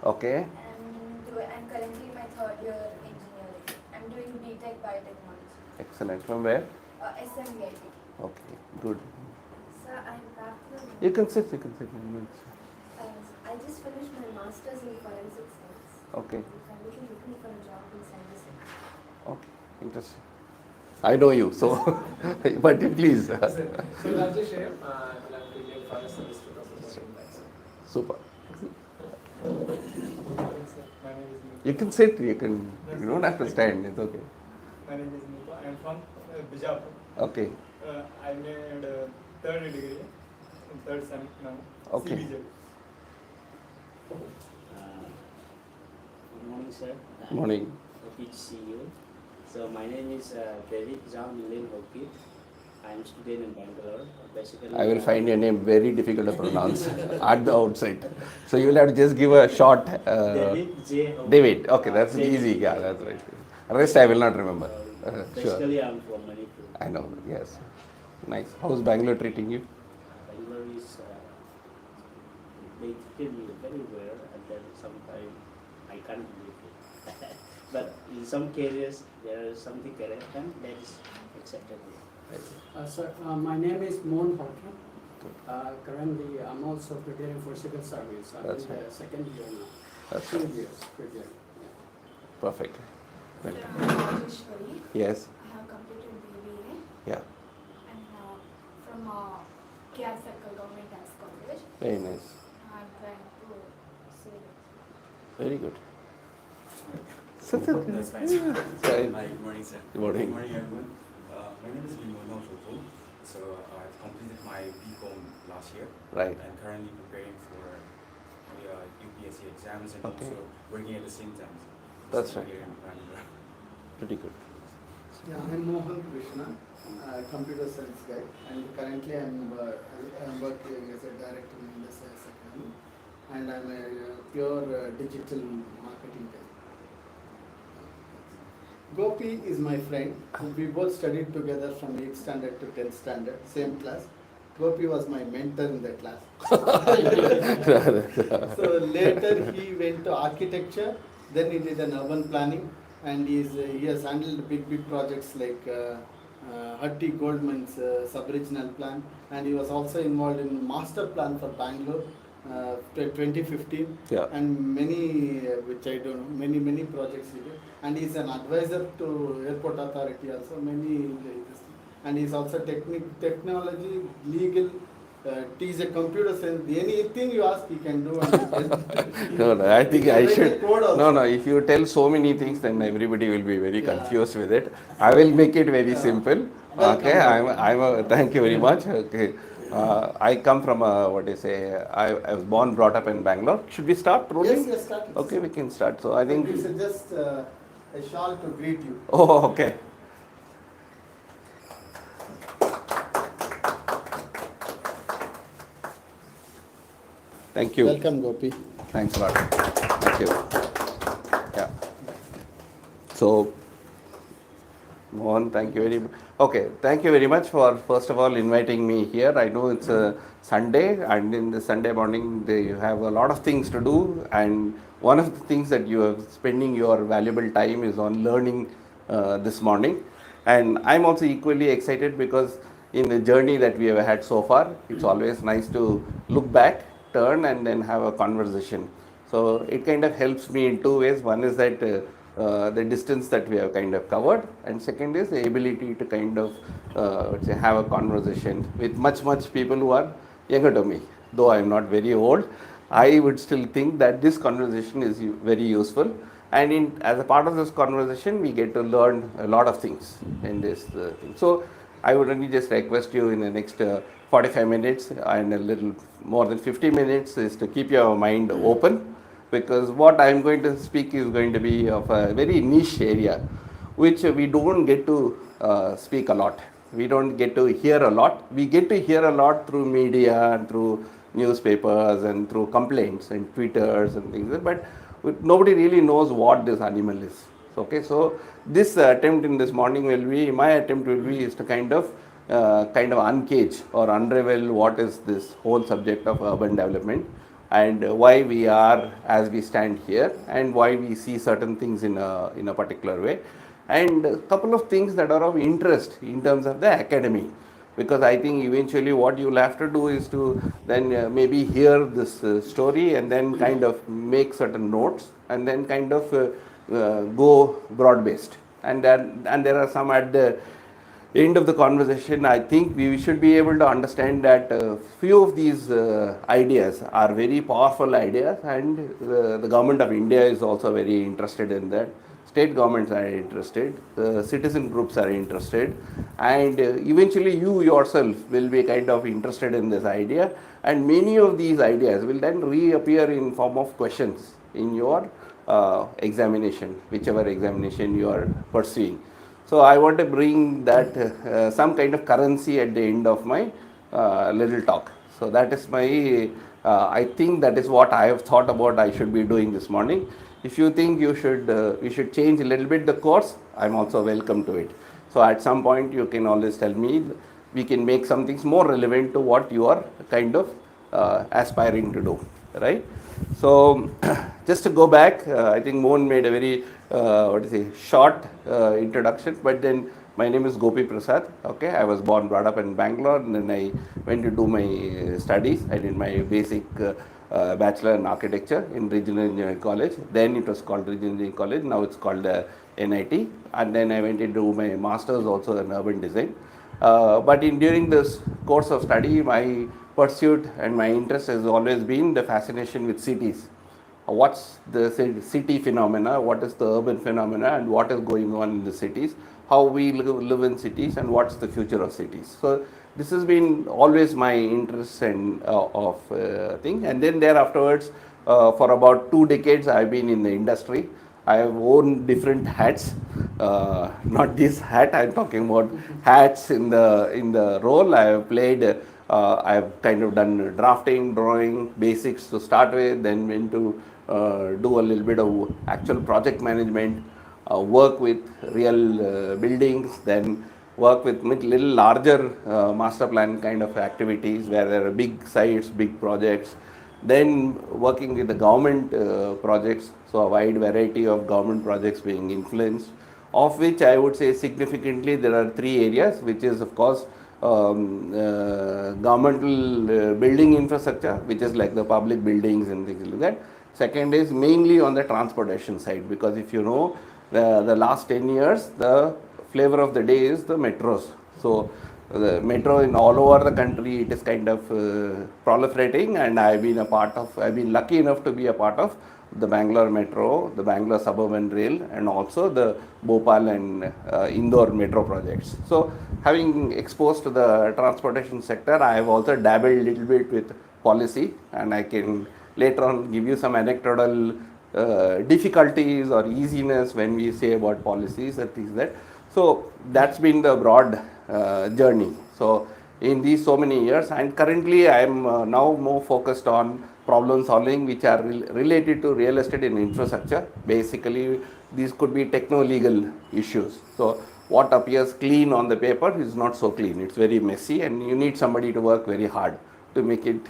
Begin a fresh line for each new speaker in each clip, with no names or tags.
Okay.
I'm currently in my third year engineering. I'm doing BTech biotechnology.
Excellent. From where?
SMBIT.
Okay, good.
Sir, I'm Practitioner.
You can sit.
I just finished my master's in forensic science.
Okay.
I'm looking for a job in cybersecurity.
Okay, interesting. I know you, so, but please.
So Rajesh here, I'm an Indian Forest Service 2014.
Super.
My name is Nico.
You can sit, you don't have to stand, it's okay.
My name is Nico. I'm from Bijapur.
Okay.
I made third degree, third sem now.
Okay.
CBJ.
Good morning, sir.
Morning.
Happy to see you. So my name is David John Lynn Hoki. I am student in Bangalore. Basically,
I will find your name very difficult to pronounce at the outside. So you will have to just give a short.
David J. Hoki.
David. Okay, that's
J.
easy. Yeah, that's right. Rest I will not remember. Sure.
Basically, I'm from Manipur.
I know. Yes. Nice. How's Bangalore treating you?
Bangalore is they treated me very well, and then sometimes I can't believe it. But in some cases, there is something can happen that is acceptable.
Sir, my name is Mohan Hoki. Currently, I'm also preparing for civil service. I'm
That's
in the
right.
second year now.
That's
2
right.
years preparing.
Perfect. Well,
Sir, I'm Rajeshwari.
yes.
I have completed BBA.
Yeah.
I'm from KR Circle Government Arts College.
Very nice.
I'm trying to say that.
Very good.
That's fine.
Sorry.
Hi, good morning, sir.
Good morning.
Good morning, everyone. My name is Vimono Choto. So I've completed my BCom last year.
Right.
I'm currently preparing for UPSC exams and
Okay.
also working at the same time.
That's
So
right.
here in Bangalore.
Pretty good.
Yeah, I'm Mohan Krishna, computer science guy, and currently I'm working as a director in Indus Academy, and I'm a pure digital marketing guy. Gopi is my friend. We both studied together from 8th standard to 10th standard, same class. Gopi was my mentor in that class. So later he went to architecture, then he did an urban planning, and he has handled big projects like Hatti Goldman's sub-regional plan, and he was also involved in master plan for Bangalore 2015,
Yeah.
and many which I don't know, many projects he did, and he's an advisor to airport authority also, and he's also technology, legal. He's a computer science. Anything you ask, he can do. And
No, I think I should.
Code also.
No, if you tell so many things, then everybody will be very
Yeah.
confused with it. I will make it very simple.
Welcome.
Okay, thank you very much. Okay. I come from I was born, brought up in Bangalore. Should we start rolling?
Yes, start.
Okay, we can start. So I think.
This is just a shawl to greet you.
Oh, okay. Thank you.
Welcome, Gopi.
Thanks a lot. Thank you. Yeah. So, Mohan, thank you very much. Okay, thank you very much for first of all inviting me here. I know it's a Sunday, and in the Sunday morning you have a lot of things to do, and one of the things that you are spending your valuable time is on learning this morning. And I'm also equally excited because in the journey that we have had so far, it's always nice to look back, turn, and then have a conversation. So it kind of helps me in two ways. One is that the distance that we have kind of covered, and second is the ability to kind of have a conversation with much people who are younger to me. Though I am not very old, I would still think that this conversation is very useful. And as a part of this conversation, we get to learn a lot of things in this thing. So I would only just request you in the next 45 minutes and a little more than 50 minutes is to keep your mind open, because what I am going to speak is going to be of a very niche area, which we don't get to speak a lot. We don't get to hear a lot. We get to hear a lot through media and through newspapers and through complaints and Twitters and things, but nobody really knows what this animal is. Okay, so this attempt in this morning will be, my attempt will be is to kind of uncage or unravel what is this whole subject of urban development, and why we are as we stand here, and why we see certain things in a particular way, and a couple of things that are of interest in terms of the academy. Because I think eventually what you'll have to do is to then maybe hear this story and then kind of make certain notes and then kind of go broad based. And there are some at the end of the conversation. I think we should be able to understand that few of these ideas are very powerful ideas, and the government of India is also very interested in that. State governments are interested, the citizen groups are interested, and eventually you yourself will be kind of interested in this idea, and many of these ideas will then reappear in form of questions in your examination, whichever examination you are pursuing. So I want to bring that some kind of currency at the end of my little talk. So that is my, I think that is what I have thought about I should be doing this morning. If you think you should change a little bit the course, I'm also welcome to it. So at some point you can always tell me, we can make some things more relevant to what you are kind of aspiring to do, right? So just to go back, I think Mohan made a very short introduction, but then my name is Gopiprasad. Okay, I was born, brought up in Bangalore, and then I went to do my studies. I did my basic bachelor in architecture in Regional Engineering College. Then it was called Regional Engineering College. Now it's called NIT. And then I went to do my masters also in urban design. But during this course of study, my pursuit and my interest has always been the fascination with cities. What's the city phenomena, what is the urban phenomena, and what is going on in the cities, how we live in cities, and what's the future of cities. So this has been always my interest and thing. And then there afterwards, for about 2 decades, I've been in the industry. I have worn different hats, not this hat. I'm talking about hats in the role. I have played. I have kind of done drafting, drawing, basics to start with, then went to do a little bit of actual project management, work with real buildings, then work with little larger master plan kind of activities where there are big sites, big projects, then working with the government projects, so a wide variety of government projects being influenced, of which I would say significantly there are 3 areas, which is of course governmental building infrastructure, which is like the public buildings and things like that. Second is mainly on the transportation side, because if you know, the last 10 years, the flavor of the day is the metros. So the metro in all over the country, it is kind of proliferating, and I've been lucky enough to be a part of the Bangalore Metro, the Bangalore Suburban Rail, and also the Bhopal and Indore Metro projects. So having exposed to the transportation sector, I have also dabbled a little bit with policy, and I can later on give you some anecdotal difficulties or easiness when we say about policies and things like that. So that's been the broad journey. So in these so many years, and currently I am now more focused on problem solving which are related to real estate and infrastructure. Basically, these could be techno-legal issues. So what appears clean on the paper is not so clean. It's very messy, and you need somebody to work very hard to make it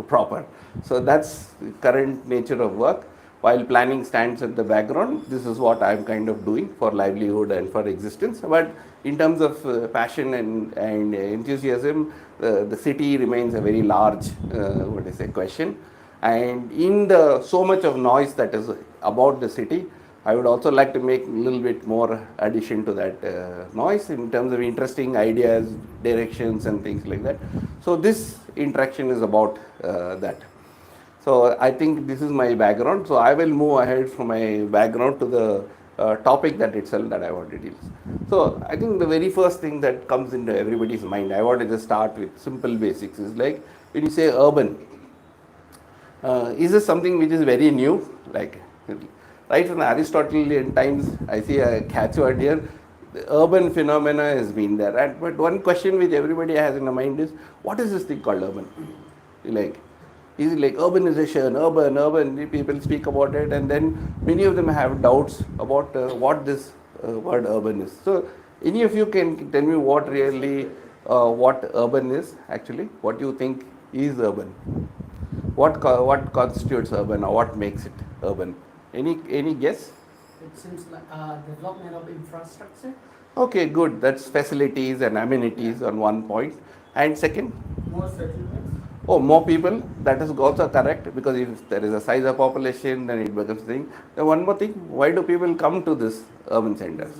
proper. So that's the current nature of work. While planning stands at the background, this is what I'm kind of doing for livelihood and for existence. But in terms of passion and enthusiasm, the city remains a very large, question. And in so much of noise that is about the city, I would also like to make a little bit more addition to that noise in terms of interesting ideas, directions, and things like that. So this interaction is about that. So I think this is my background. So I will move ahead from my background to the topic that itself that I want to deal with. So I think the very first thing that comes into everybody's mind, I want to just start with simple basics, is like when you say urban, is this something which is very new? Like right from Aristotelian times, I see a catchword here. The urban phenomena has been there. And, but one question which everybody has in the mind is, what is this thing called urban? Like, is it like urbanization, urban, people speak about it, and then many of them have doubts about what this word urban is. So any of you can tell me what really, what urban is actually, what you think is urban? What constitutes urban, or what makes it urban? Any guess?
It seems like development of infrastructure,
Okay, good. That's facilities and amenities on one point. And second,
more settlements.
oh, more people. That is also correct, because if there is a size of population, then it becomes thing. Then one more thing. Why do people come to this urban centers?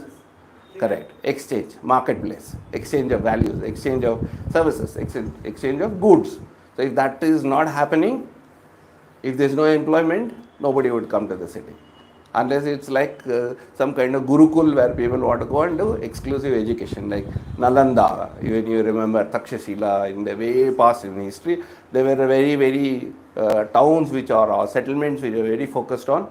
Correct. Exchange, marketplace, exchange of values, exchange of services, exchange of goods. So if that is not happening, if there is no employment, nobody would come to the city. Unless it's like some kind of gurukul where people want to go and do exclusive education, like Nalanda. When you remember Takshashila in the way past in history, there were very towns which are, or settlements which are very focused on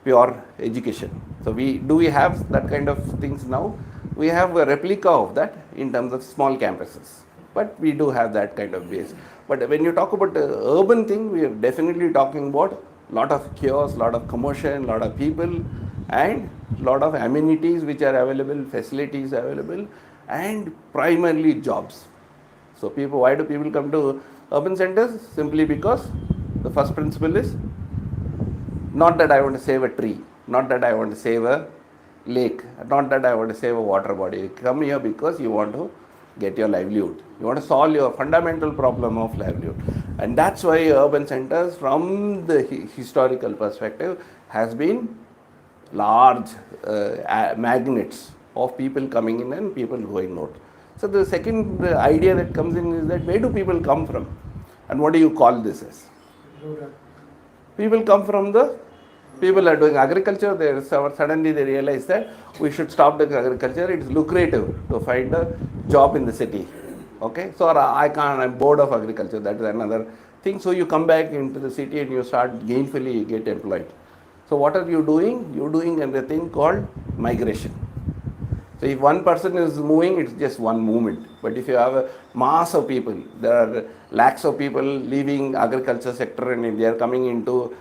pure education. So we have that kind of things now? We have a replica of that in terms of small campuses, but we do have that kind of base. But when you talk about the urban thing, we are definitely talking about lot of chaos, lot of commotion, lot of people, and lot of amenities which are available, facilities available, and primarily jobs. So why do people come to urban centers? Simply because the first principle is not that I want to save a tree, not that I want to save a lake, not that I want to save a water body. You come here because you want to get your livelihood. You want to solve your fundamental problem of livelihood. And that's why urban centers, from the historical perspective, has been large magnets of people coming in and people going out. So the second idea that comes in is that where do people come from? And what do you call this as?
Rural.
People come from people are doing agriculture, suddenly they realize that we should stop doing agriculture, it's lucrative to find a job in the city. Okay, so I'm bored of agriculture, that is another thing. So you come back into the city and you start gainfully get employed. So what are you doing? You're doing a thing called migration. So if one person is moving, it's just one movement. But if you have a mass of people, there are lakhs of people leaving agriculture sector and they are coming into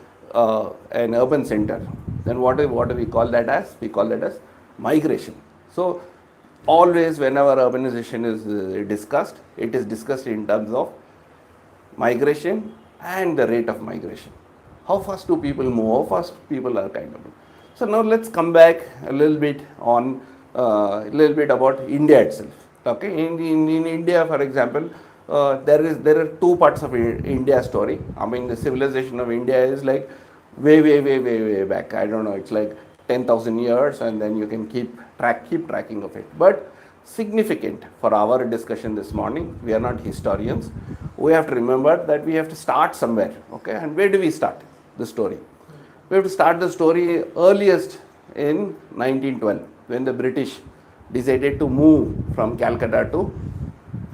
an urban center, then what do we call that as? We call that as migration. So always whenever urbanization is discussed, it is discussed in terms of migration and the rate of migration. How fast do people move? How fast people are kind of. So now let's come back a little bit on a little bit about India itself. Okay, in India, for example, there are two parts of India story. I mean, the civilization of India is like way back. I don't know. It's like 10,000 years, and then you can keep tracking of it. But significant for our discussion this morning, we are not historians. We have to remember that we have to start somewhere. Okay, and where do we start the story? We have to start the story earliest in 1912, when the British decided to move from Calcutta to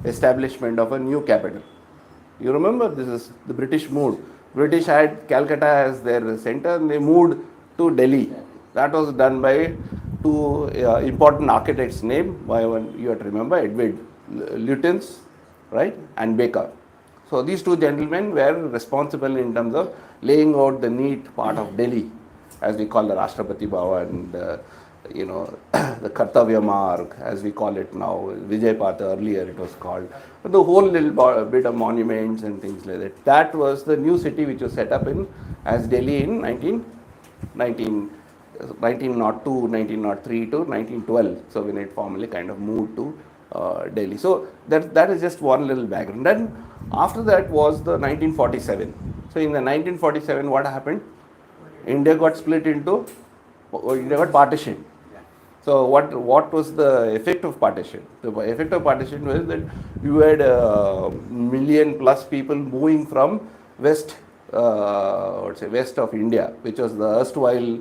establishment of a new capital. You remember, this is the British moved. British had Calcutta as their center, and they moved to Delhi. That was done by two important architects' name. You have to remember, Edward Lutyens, right, and Baker. So these two gentlemen were responsible in terms of laying out the neat part of Delhi, as we call the Rashtrapati Bhavan, the Kartavya Marg, as we call it now, Vijay Path earlier it was called. But the whole little bit of monuments and things like that. That was the new city which was set up as Delhi in 1902, 1903 to 1912. So when it formally kind of moved to Delhi. So that is just one little background. Then after that was the 1947. So in the 1947, what happened? India got partitioned. So what was the effect of partition? The effect of partition was that you had million plus people moving from west of India, which was the erstwhile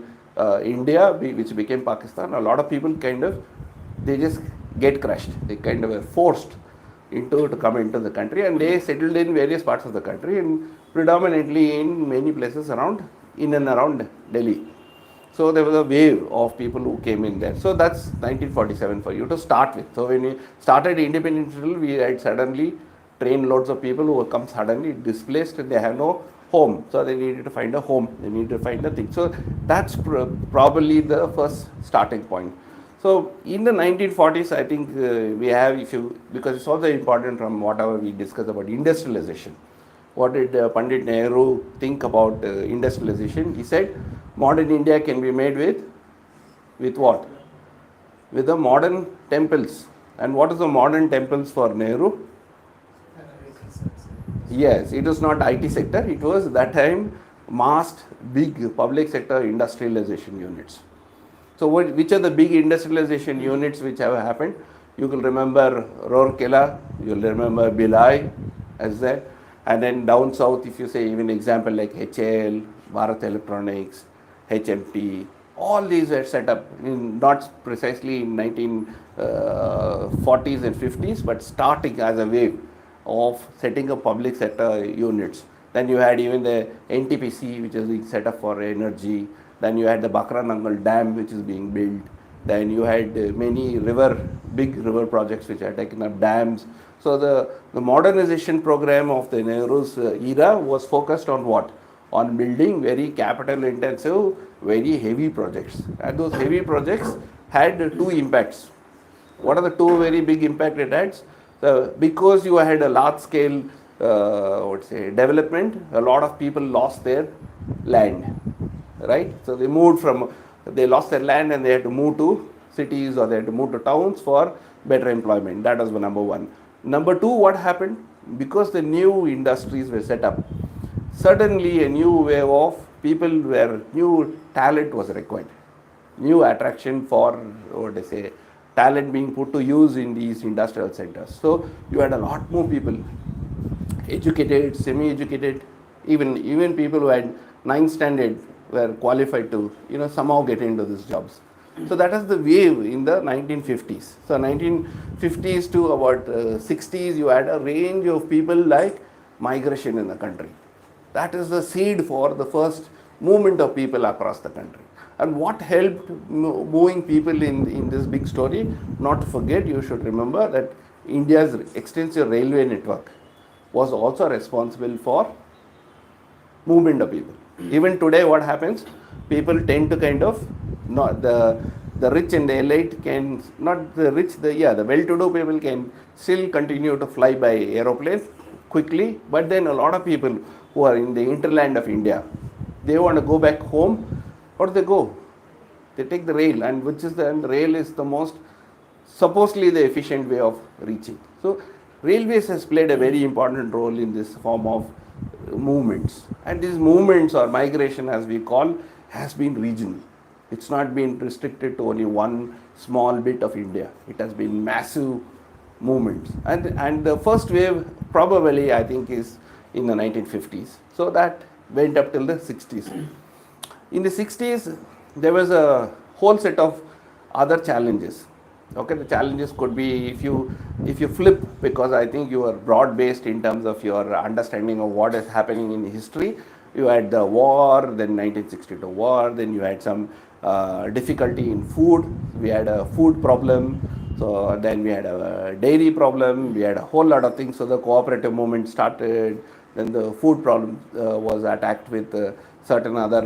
India, which became Pakistan. A lot of people they just get crushed. They kind of were forced to come into the country, and they settled in various parts of the country, and predominantly in many places in and around Delhi. So there was a wave of people who came in there. So that's 1947 for you to start with. So when we started independence, we had suddenly trained loads of people who come suddenly displaced and they have no home. So they needed to find a home. They needed to find a thing. So that's probably the first starting point. So in the 1940s, I think we have, because it's also important from whatever we discuss about industrialization. what did Pandit Nehru think about industrialization? He said, modern India can be made with what? With the modern temples. And what is the modern temples for Nehru? Yes, it was not IT sector, it was that time massed big public sector industrialization units. So which are the big industrialization units which have happened? You will remember Rourkela, you will remember Bhilai as that. And then down south, if you say even example like HAL, Bharat Electronics, HMT, all these were set up in not precisely in 1940s and 50s, but starting as a wave of setting up public sector units. Then you had even the NTPC, which is being set up for energy. Then you had the Bakranangal Dam, which is being built. Then you had many big river projects which are taken up, dams. So the modernization program of the Nehru's era was focused on what? On building very capital intensive, very heavy projects. And those heavy projects had two impacts. What are the two very big impact it had? Because you had a large scale development, a lot of people lost their land, right? So they lost their land and they had to move to cities or they had to move to towns for better employment. That was number one. Number two, what happened? Because the new industries were set up, suddenly a new wave of people where new talent was required, new attraction for talent being put to use in these industrial centers. So you had a lot more people, educated, semi-educated, even people who had 9th standard were qualified to somehow get into these jobs. So that is the wave in the 1950s. So 1950s to about 60s, you had a range of people like migration in the country. That is the seed for the first movement of people across the country. And what helped moving people in this big story, not to forget, you should remember that India's extensive railway network was also responsible for movement of people. Even today what happens, people tend to the rich and the elite can, not the rich, the well-to-do people can still continue to fly by aeroplane quickly, but then a lot of people who are in the hinterland of India, they want to go back home. What do they go? They take the rail, and the rail is the most supposedly the efficient way of reaching. So railways has played a very important role in this form of movements, and these movements or migration as we call has been regional. It's not been restricted to only one small bit of India. It has been massive movements, and the first wave probably I think is in the 1950s. So that went up till the 60s. In the 60s, there was a whole set of other challenges. Okay, the challenges could be if you flip, because I think you are broad based in terms of your understanding of what is happening in history. You had the war, then 1962 war, then you had some difficulty in food. We had a food problem. So then we had a dairy problem. We had a whole lot of things. So the cooperative movement started. Then the food problem was attacked with certain other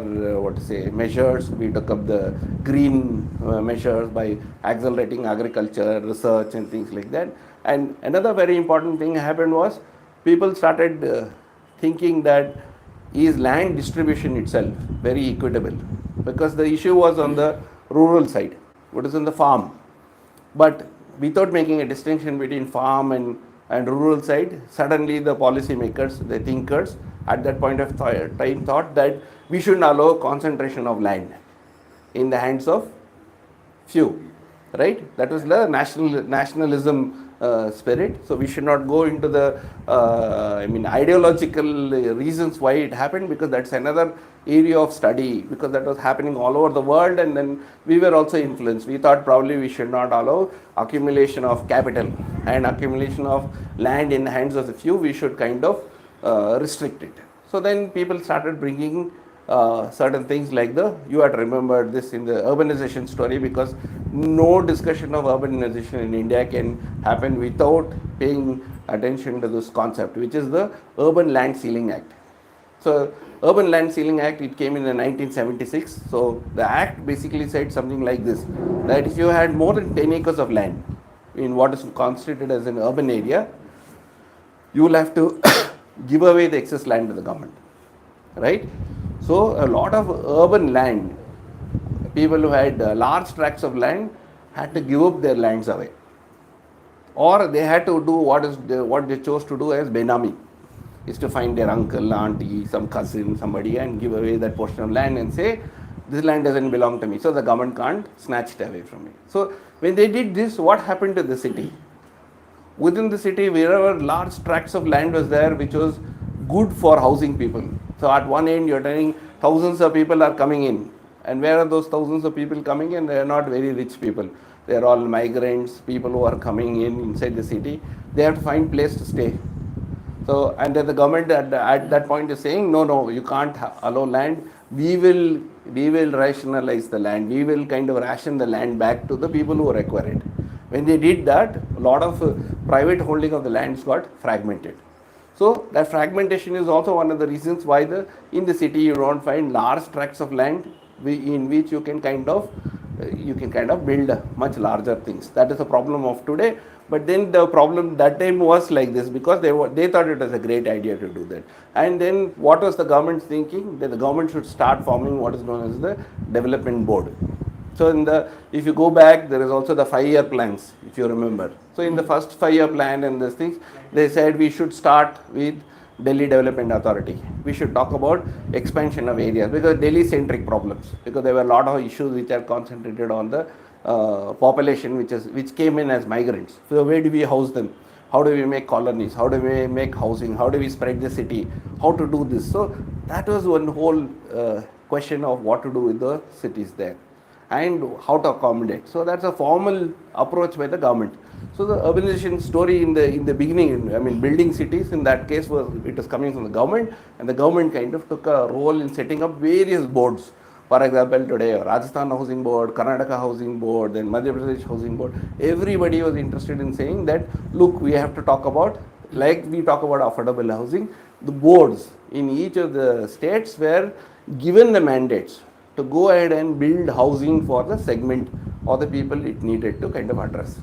measures. We took up the green measures by accelerating agriculture, research and things like that. And another very important thing happened was people started thinking that is land distribution itself very equitable, because the issue was on the rural side, what is on the farm. But without making a distinction between farm and rural side, suddenly the policy makers, the thinkers at that point of time thought that we shouldn't allow concentration of land in the hands of few, right? That was the nationalism spirit. So we should not go into the ideological reasons why it happened, because that's another area of study, because that was happening all over the world, and then we were also influenced. We thought probably we should not allow accumulation of capital and accumulation of land in the hands of the few. We should restrict it. So then people started bringing certain things like you had remembered this in the urbanization story, because no discussion of urbanization in India can happen without paying attention to this concept, which is the Urban Land Ceiling Act. So Urban Land Ceiling Act, it came in 1976. So the act basically said something like this, that if you had more than 10 acres of land in what is constituted as an urban area, you will have to give away the excess land to the government, right? So a lot of urban land, people who had large tracts of land had to give up their lands away, or they had to do what they chose to do as benami, is to find their uncle, auntie, some cousin, somebody, and give away that portion of land and say, this land doesn't belong to me, so the government can't snatch it away from me. So when they did this, what happened to the city? Within the city, wherever large tracts of land was there, which was good for housing people. So at one end, you're telling thousands of people are coming in. And where are those thousands of people coming in? They are not very rich people. They are all migrants, people who are coming in inside the city. They have to find place to stay. So, and then the government at that point is saying, no, you can't allow land. We will rationalize the land. We will kind of ration the land back to the people who require it. When they did that, a lot of private holding of the lands got fragmented. So that fragmentation is also one of the reasons why in the city you don't find large tracts of land in which you can kind of build much larger things. That is the problem of today. But then the problem that time was like this, because they thought it was a great idea to do that. And then what was the government thinking? That the government should start forming what is known as the development board. So if you go back, there is also the 5-year plans, if you remember. So in the first 5-year plan and these things, they said we should start with Delhi Development Authority. We should talk about expansion of areas, because Delhi-centric problems, because there were a lot of issues which are concentrated on the population which came in as migrants. So where do we house them? How do we make colonies? How do we make housing? How do we spread the city? How to do this? So that was one whole question of what to do with the cities there and how to accommodate. So that's a formal approach by the government. So the urbanization story in the beginning, I mean building cities, in that case it was coming from the government, and the government kind of took a role in setting up various boards. For example, today Rajasthan Housing Board, Karnataka Housing Board, then Madhya Pradesh Housing Board, everybody was interested in saying that, look, we have to talk about, like we talk about affordable housing, the boards in each of the states were given the mandates to go ahead and build housing for the segment or the people it needed to kind of address.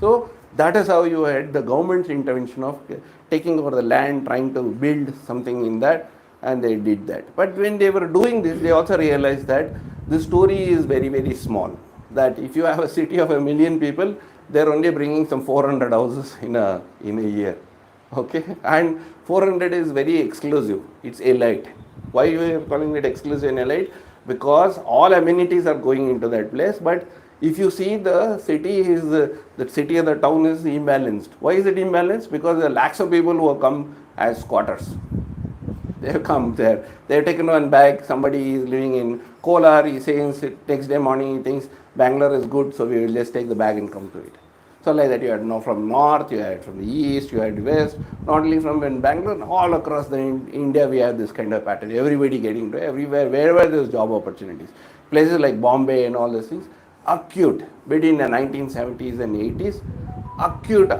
So that is how you had the government's intervention of taking over the land, trying to build something in that, and they did that. But when they were doing this, they also realized that the story is very, very small. That if you have a city of 1 million people, they're only bringing some 400 houses in a year. Okay, and 400 is very exclusive. It's elite. Why you are calling it exclusive and elite? Because all amenities are going into that place. But if you see the city or the town is imbalanced. Why is it imbalanced? Because there are lakhs of people who have come as squatters. They have come there. They have taken one bag. Somebody is living in Kolar. He says next day morning he thinks Bangalore is good, so we will just take the bag and come to it. So like that, you had from north, you had from the east, you had west. Not only from in Bangalore, all across India we have this kind of pattern. Everybody getting to everywhere, wherever there is job opportunities. Places like Bombay and all those things, acute between the 1970s and 80s, acute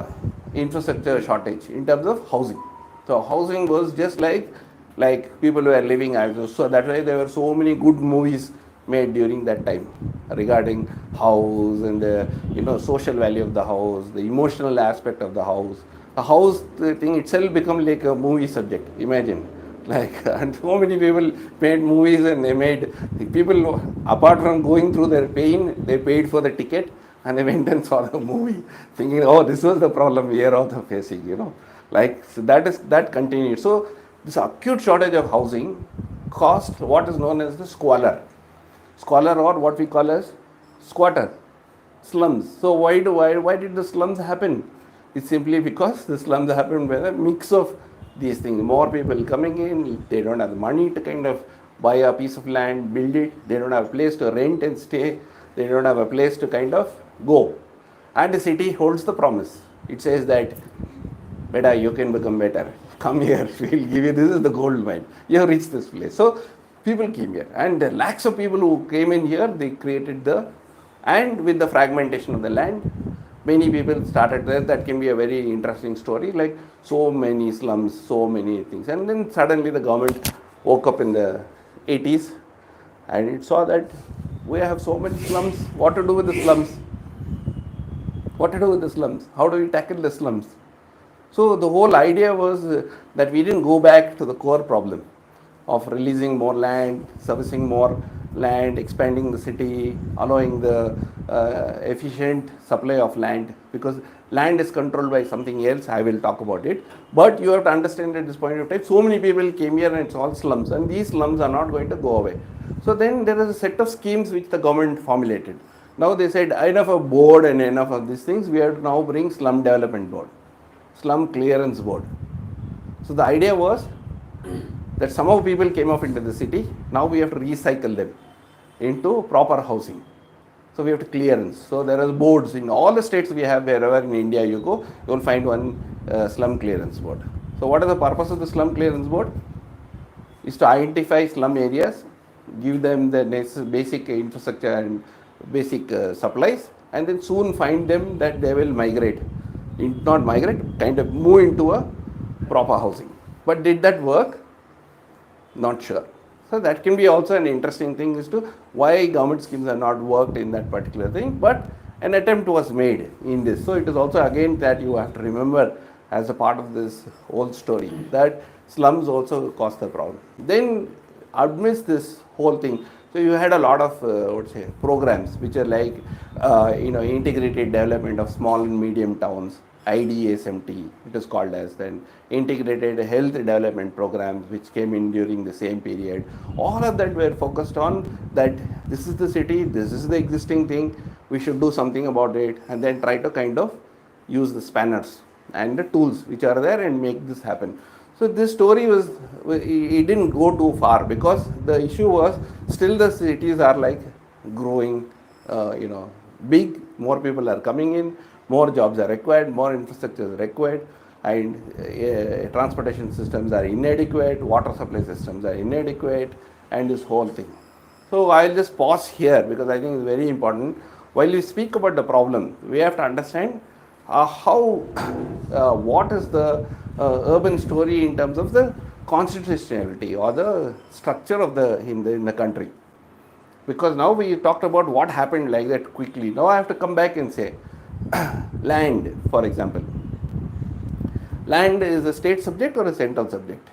infrastructure shortage in terms of housing. So housing was just like people were living out. So that's why there were so many good movies made during that time regarding house and the social value of the house, the emotional aspect of the house. The house thing itself become like a movie subject. Imagine, and so many people made movies, and they made people, apart from going through their pain, they paid for the ticket and they went and saw the movie, thinking, oh, this was the problem we are also facing. So that continued. So this acute shortage of housing caused what is known as the squalor, or what we call as squatter, slums. So why did the slums happen? It's simply because the slums happen with a mix of these things. More people coming in, they don't have the money to kind of buy a piece of land, build it. They don't have a place to rent and stay. They don't have a place to kind of go. And the city holds the promise. It says that, beta, you can become better. Come here, we'll give you, this is the gold mine. You have reached this place. So people came here, and lakhs of people who came in here, they created and with the fragmentation of the land, many people started there. That can be a very interesting story, like so many slums, so many things. And then suddenly the government woke up in the 80s and it saw that we have so many slums. What to do with the slums? What to do with the slums? How do we tackle the slums? So the whole idea was that we didn't go back to the core problem of releasing more land, servicing more land, expanding the city, allowing the efficient supply of land, because land is controlled by something else. I will talk about it. But you have to understand at this point of time, so many people came here and it's all slums, and these slums are not going to go away. So then there is a set of schemes which the government formulated. Now they said enough of board and enough of these things, we have to now bring slum development board, slum clearance board. So the idea was that somehow people came up into the city, now we have to recycle them into proper housing. So we have to clearance. So there are boards in all the states we have, wherever in India you go, you will find one slum clearance board. So what is the purpose of the slum clearance board? Is to identify slum areas, give them the basic infrastructure and basic supplies, and then soon find them that they will migrate, not migrate, kind of move into a proper housing. But did that work? Not sure. So that can be also an interesting thing as to why government schemes have not worked in that particular thing, but an attempt was made in this. So it is also again that you have to remember as a part of this whole story that slums also cause the problem. Then amidst this whole thing, so you had a lot of programs which are like integrated development of small and medium towns, IDSMT it is called as, then integrated health development programs which came in during the same period. All of that were focused on that this is the city, this is the existing thing, we should do something about it, and then try to kind of use the spanners and the tools which are there and make this happen. So this story was, it didn't go too far because the issue was still the cities are like growing, big, more people are coming in, more jobs are required, more infrastructure is required, and transportation systems are inadequate, water supply systems are inadequate, and this whole thing. So I'll just pause here because I think it's very important. While we speak about the problem, we have to understand what is the urban story in terms of the constitutionality or the structure of in the country. Because now we talked about what happened like that quickly. Now I have to come back and say, land, for example. Land is a state subject or a central subject?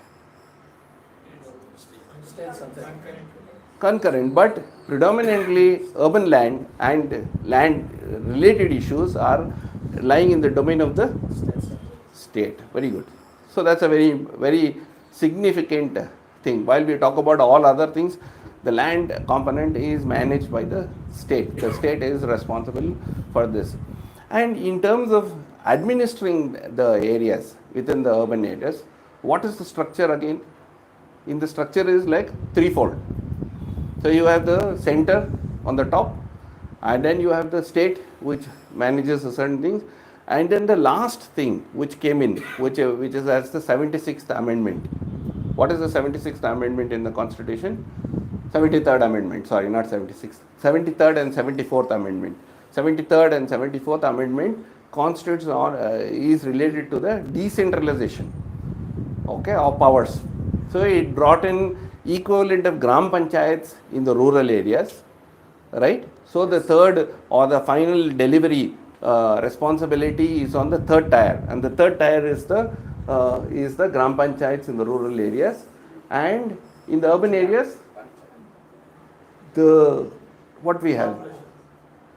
Concurrent, but predominantly urban land and land related issues are lying in the domain of the state. Very good. So that's a very, very significant thing. While we talk about all other things, the land component is managed by the state. The state is responsible for this. And in terms of administering the areas within the urban areas, what is the structure again? In the structure is like threefold. So you have the center on the top, and then you have the state which manages certain things, and then the last thing which came in, which is as the 76th Amendment. What is the 76th Amendment in the Constitution? 73rd Amendment, sorry, not 76th. 73rd and 74th Amendment. 73rd and 74th Amendment constitutes or is related to the decentralization, of powers. So it brought in equivalent of gram panchayats in the rural areas, right? So the third or the final delivery responsibility is on the third tier, and the third tier is the gram panchayats in the rural areas, and in the urban areas, what we have?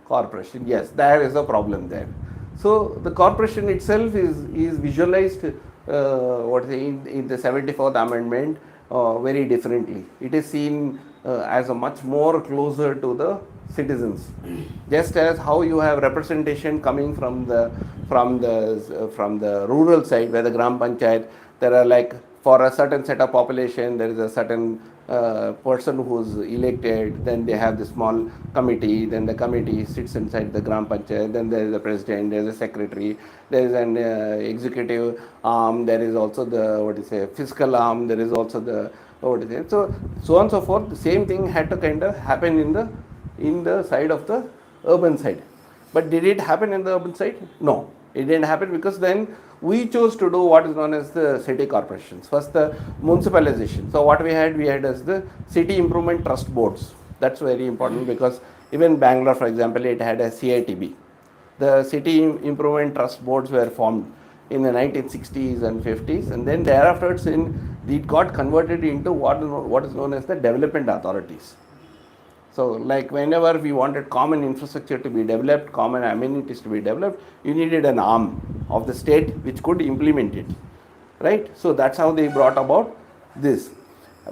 Corporation. Yes, there is a problem there. So the corporation itself is visualized in the 74th Amendment very differently. It is seen as a much more closer to the citizens. Just as how you have representation coming from the rural side, where the gram panchayat, there are like for a certain set of population, there is a certain person who's elected, then they have the small committee, then the committee sits inside the gram panchayat, then there is a president, there is a secretary, there is an executive arm, there is also the fiscal arm, there is also the so on and so forth. The same thing had to kind of happen in the side of the urban side. But did it happen in the urban side? No, it didn't happen, because then we chose to do what is known as the city corporations. First, the municipalization. So what we had as the city improvement trust boards. That's very important, because even Bangalore, for example, it had a CITB. The city improvement trust boards were formed in the 1960s and 50s, and then thereafter it got converted into what is known as the development authorities. So like whenever we wanted common infrastructure to be developed, common amenities to be developed, you needed an arm of the state which could implement it, right? So that's how they brought about this.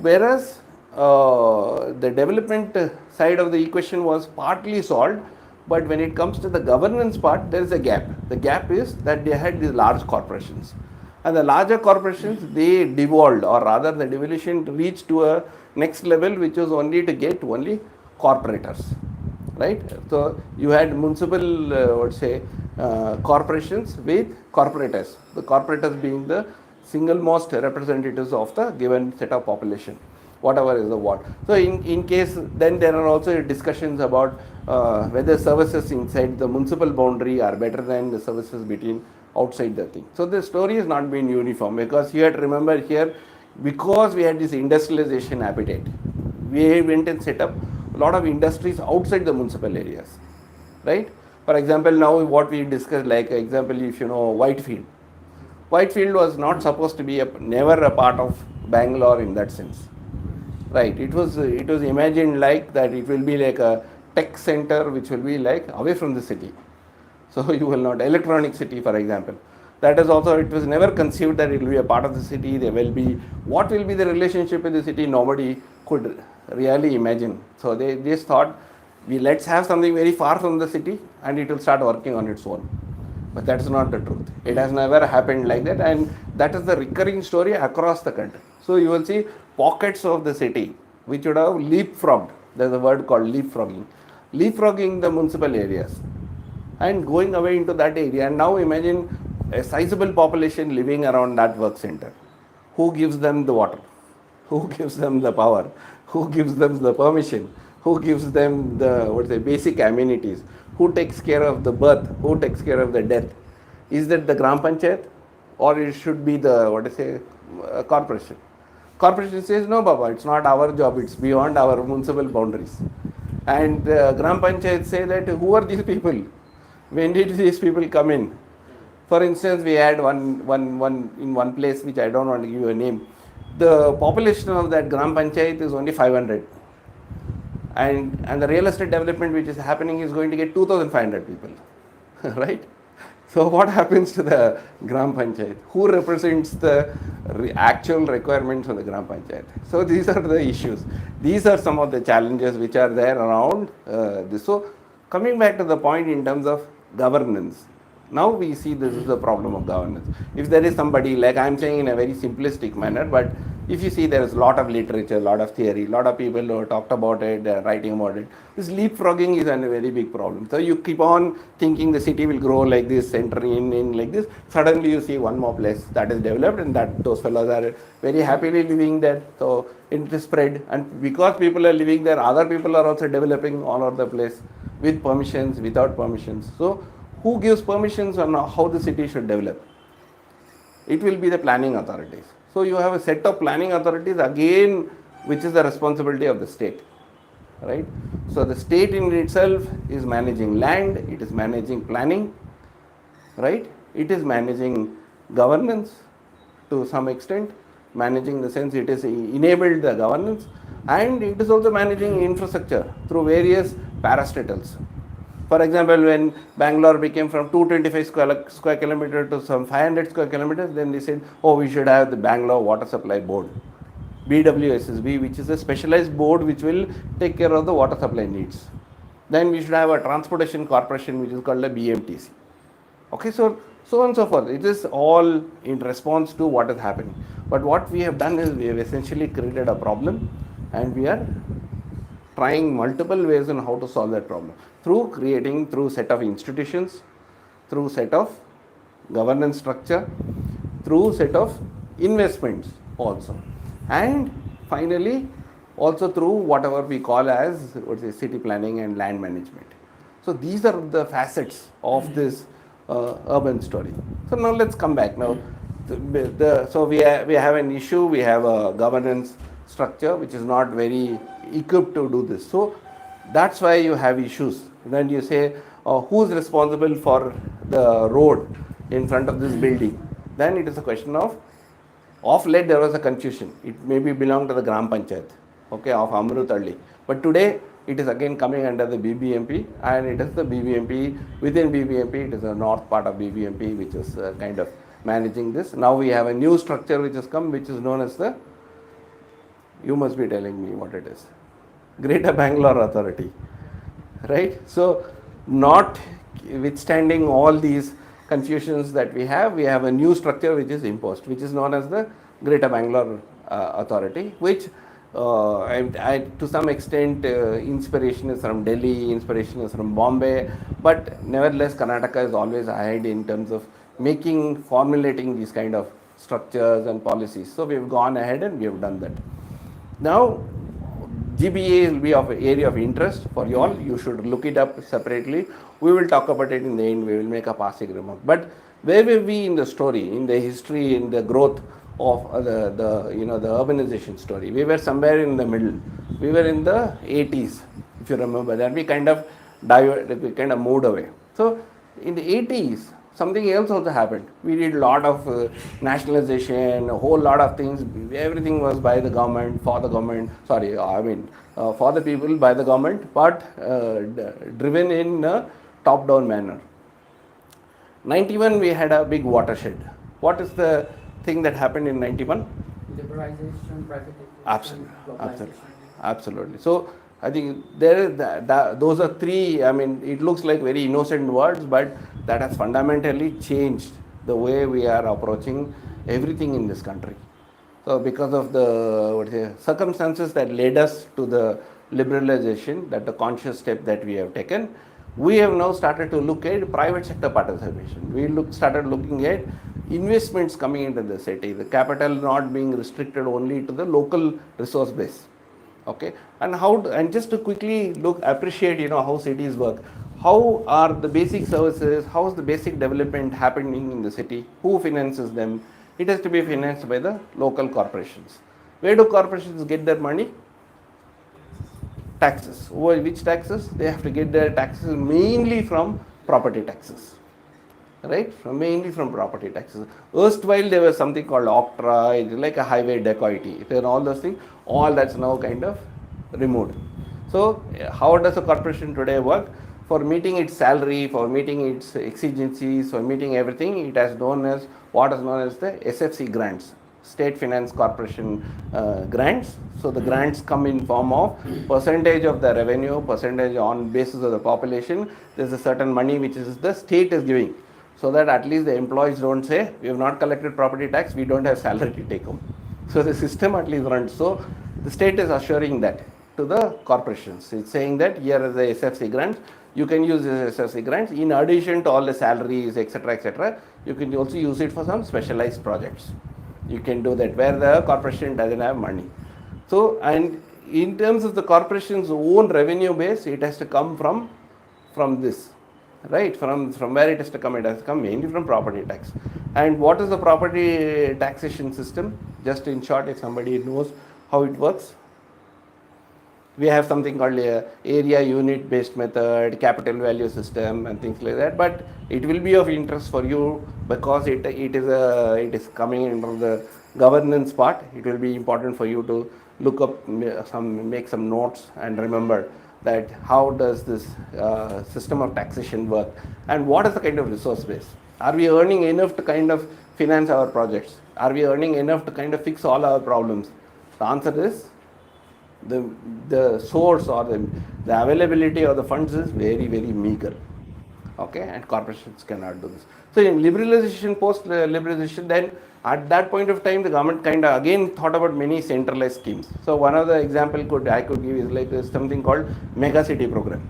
Whereas the development side of the equation was partly solved, but when it comes to the governance part, there is a gap. The gap is that they had these large corporations. And the larger corporations, they devolved, or rather the devolution reached to a next level, which was only to get only corporators, right? So you had municipal, corporations with corporators. The corporators being the single most representatives of the given set of population, whatever is the what. So in case, then there are also discussions about whether services inside the municipal boundary are better than the services between outside the thing. So the story has not been uniform, because you have to remember here, because we had this industrialization appetite, we went and set up a lot of industries outside the municipal areas, right? For example, now what we discussed, like example, if you know Whitefield was not supposed to be never a part of Bangalore in that sense, right? It was imagined like that it will be like a tech center which will be like away from the city. So you will not, electronic city for example, that is also, it was never conceived that it will be a part of the city. There will be, what will be the relationship with the city, nobody could really imagine. So they just thought, let's have something very far from the city and it will start working on its own. But that's not the truth. It has never happened like that, and that is the recurring story across the country. So you will see pockets of the city which would have leapfrogged. There's a word called leapfrogging the municipal areas and going away into that area. And now imagine a sizable population living around that work center. Who gives them the water? Who gives them the power? Who gives them the permission? Who gives them the basic amenities? Who takes care of the birth? Who takes care of the death? Is that the Gram Panchayat, or it should be the corporation? Corporation says, no Baba, it's not our job, it's beyond our municipal boundaries. And Gram Panchayat say that, who are these people? When did these people come in? For instance, we had one place which I don't want to give you a name. The population of that Gram Panchayat is only 500. And the real estate development which is happening is going to get 2,500 people, right? So what happens to the Gram Panchayat? Who represents the actual requirements of the Gram Panchayat? So these are the issues. These are some of the challenges which are there around this. So coming back to the point in terms of governance, now we see this is the problem of governance. If there is somebody, like I am saying in a very simplistic manner, but if you see there is a lot of literature, a lot of theory, a lot of people who talked about it, writing about it. This leapfrogging is a very big problem. So you keep on thinking the city will grow like this, center in like this. Suddenly you see one more place that is developed, and that those fellows are very happily living there. So it is spread, and because people are living there, other people are also developing all over the place with permissions, without permissions. So who gives permissions on how the city should develop? It will be the planning authorities. So you have a set of planning authorities again, which is the responsibility of the state, right? So the state in itself is managing land, it is managing planning, right? It is managing governance to some extent, managing the sense it is enabled the governance, and it is also managing infrastructure through various parastatals. For example, when Bangalore became from 225 square kilometer to some 500 square kilometers, then they said, oh, we should have the Bangalore Water Supply Board, BWSSB, which is a specialized board which will take care of the water supply needs. Then we should have a transportation corporation which is called a BMTC. Okay, so on and so forth. It is all in response to what is happening. But what we have done is we have essentially created a problem, and we are trying multiple ways on how to solve that problem. Through set of institutions, through set of governance structure, through set of investments also, and finally also through whatever we call as city planning and land management. So these are the facets of this urban story. So now let's come back. Now, so we have an issue. We have a governance structure which is not very equipped to do this. So that's why you have issues. Then you say, who's responsible for the road in front of this building? Then it is a question of late there was a confusion. It maybe belonged to the Gram Panchayat, okay, of AMRUT. But today it is again coming under the BBMP, and it is the BBMP, within BBMP, it is the north part of BBMP which is kind of managing this. Now we have a new structure which has come, which is known as the, you must be telling me what it is, Greater Bangalore Authority, right? So notwithstanding all these confusions that we have a new structure which is imposed, which is known as the Greater Bangalore Authority, which to some extent inspiration is from Delhi, inspiration is from Bombay, but nevertheless Karnataka is always ahead in terms of formulating these kind of structures and policies. So we have gone ahead and we have done that. Now GBA will be of area of interest for you all. You should look it up separately. We will talk about it in the end. We will make a passing remark. But where were we in the story, in the history, in the growth of the urbanization story? We were somewhere in the middle. We were in the 80s, if you remember that. We kind of moved away. So in the 80s, something else also happened. We did a lot of nationalization, a whole lot of things. Everything was by the government, for the government. For the people, by the government, but driven in a top-down manner. 91, we had a big watershed. What is the thing that happened in 91?
Liberalization, privatization,
Absolutely. So I think those are three. It looks like very innocent words, but that has fundamentally changed the way we are approaching everything in this country. So because of the circumstances that led us to the liberalization, that the conscious step that we have taken, we have now started to look at private sector participation. We started looking at investments coming into the city, the capital not being restricted only to the local resource base. Okay, and just to quickly appreciate how cities work. How are the basic services? How is the basic development happening in the city? Who finances them? It has to be financed by the local corporations. Where do corporations get their money? Taxes. Which taxes? They have to get their taxes mainly from property taxes. Right? Mainly from property taxes. Erstwhile there was something called octroi, it's like a highway dacoity. And all those things, all that's now kind of removed. So how does a corporation today work? For meeting its salary, for meeting its exigencies, for meeting everything, it has what is known as the SFC grants, State Finance Corporation grants. So the grants come in form of percentage of the revenue, percentage on basis of the population. There's a certain money which is the state is giving, so that at least the employees don't say, we have not collected property tax, we don't have salary to take home. So the system at least runs. So the state is assuring that to the corporations. It's saying that here are the SFC grants. You can use the SFC grants in addition to all the salaries, etc., etc. You can also use it for some specialized projects. You can do that where the corporation doesn't have money. So, and in terms of the corporation's own revenue base, it has to come from this, right? From where it has to come? It has to come mainly from property tax. And what is the property taxation system? Just in short, if somebody knows how it works. We have something called area unit based method, capital value system and things like that, but it will be of interest for you because it is coming into the governance part. It will be important for you to look up make some notes and remember that how does this system of taxation work and what is the kind of resource base. Are we earning enough to kind of finance our projects? Are we earning enough to kind of fix all our problems? The answer is the source or the availability of the funds is very, very meager. Okay, and corporations cannot do this. So in liberalization, post-liberalization, then at that point of time, the government kind of again thought about many centralized schemes. So one of the example I could give is like something called mega city program.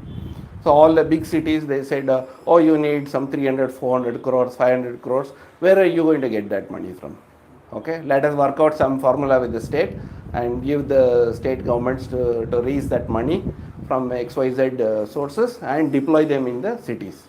So all the big cities, they said, oh, you need some 300, 400 crores, 500 crores. Where are you going to get that money from? Okay, let us work out some formula with the state and give the state governments to raise that money from XYZ sources and deploy them in the cities.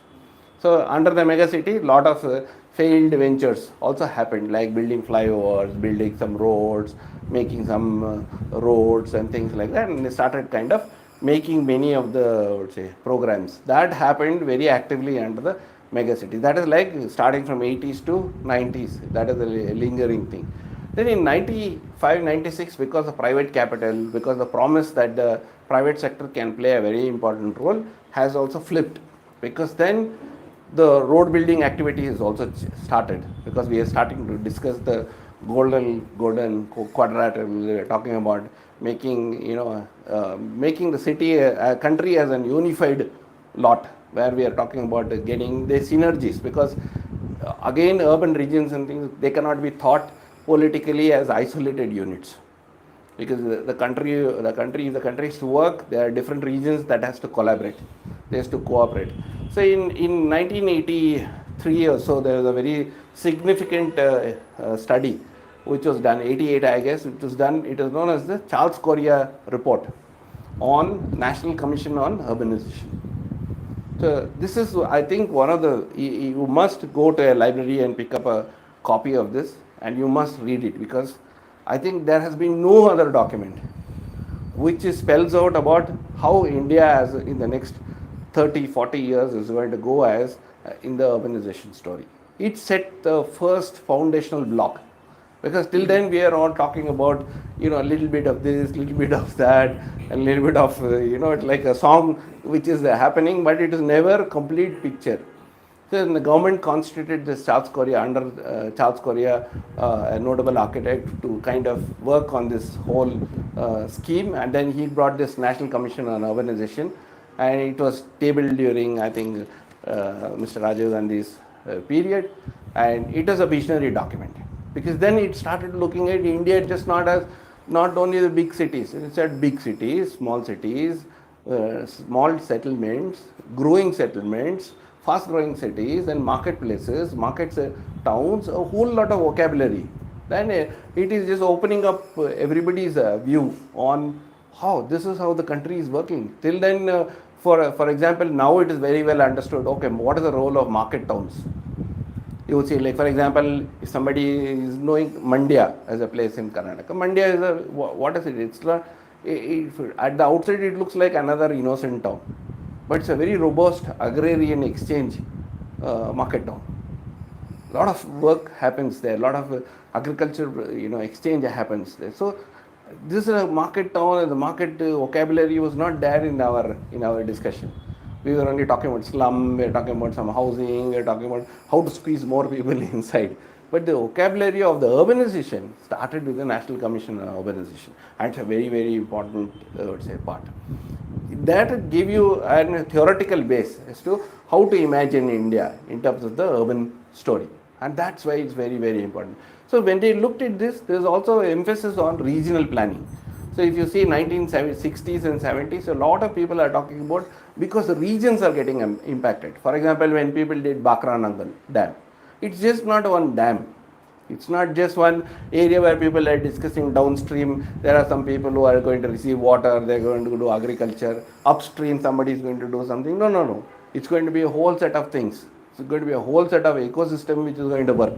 So under the mega city, lot of failed ventures also happened, like building flyovers, building some roads, making some roads and things like that, and they started kind of making many of the programs. That happened very actively under the mega cities. That is like starting from 80s to 90s. That is a lingering thing. Then in 95, 96, because of private capital, because the promise that the private sector can play a very important role has also flipped. Because then the road building activity has also started, because we are starting to discuss the golden quadrilateral. We are talking about making, making the city, a country as an unified lot, where we are talking about getting the synergies, because again urban regions and things, they cannot be thought politically as isolated units, because the country if the country is to work, there are different regions that has to collaborate, they has to cooperate. So in 1983 or so, there was a very significant study which was done, 88 I guess, it was known as the Charles Correa report on National Commission on Urbanization. So this is, I think, one of the, you must go to a library and pick up a copy of this, and you must read it, because I think there has been no other document which spells out about how India as in the next 30, 40 years is going to go as in the urbanization story. It set the first foundational block, because till then we are all talking about, a little bit of this, little bit of that, a little bit of, it's like a song which is happening, but it is never a complete picture. So the government constituted this Charles Correa, under Charles Correa, a notable architect, to kind of work on this whole scheme, and then he brought this National Commission on Urbanization, and it was tabled during, I think, Mr. Rajiv Gandhi's period, and it was a visionary document, because then it started looking at India just not only the big cities, it said big cities, small small settlements, growing settlements, fast growing cities, and marketplaces, towns, a whole lot of vocabulary. Then it is just opening up everybody's view on this is how the country is working. Till then, for example, now it is very well understood, okay, what is the role of market towns? You would see, like, for example, if somebody is knowing Mandya as a place in Karnataka, Mandya is what is it? It's not, at the outside it looks like another innocent town, but it's a very robust agrarian exchange market town. A lot of work happens there, a lot of agriculture, exchange happens there. So this is a market town, and the market vocabulary was not there in our discussion. We were only talking about slum, we were talking about some housing, we were talking about how to squeeze more people inside. But the vocabulary of the urbanization started with the National Commission on Urbanization. And it's a very, very important, part. That gave you a theoretical base as to how to imagine India in terms of the urban story. And that's why it's very, very important. So when they looked at this, there's also emphasis on regional planning. So if you see 1960s and 70s, a lot of people are talking about, because the regions are getting impacted. For example, when people did Bakranangal Dam, it's just not one dam. It's not just one area where people are discussing downstream. There are some people who are going to receive water, they're going to do agriculture. Upstream, somebody is going to do something. No. It's going to be a whole set of things. It's going to be a whole set of ecosystem which is going to work.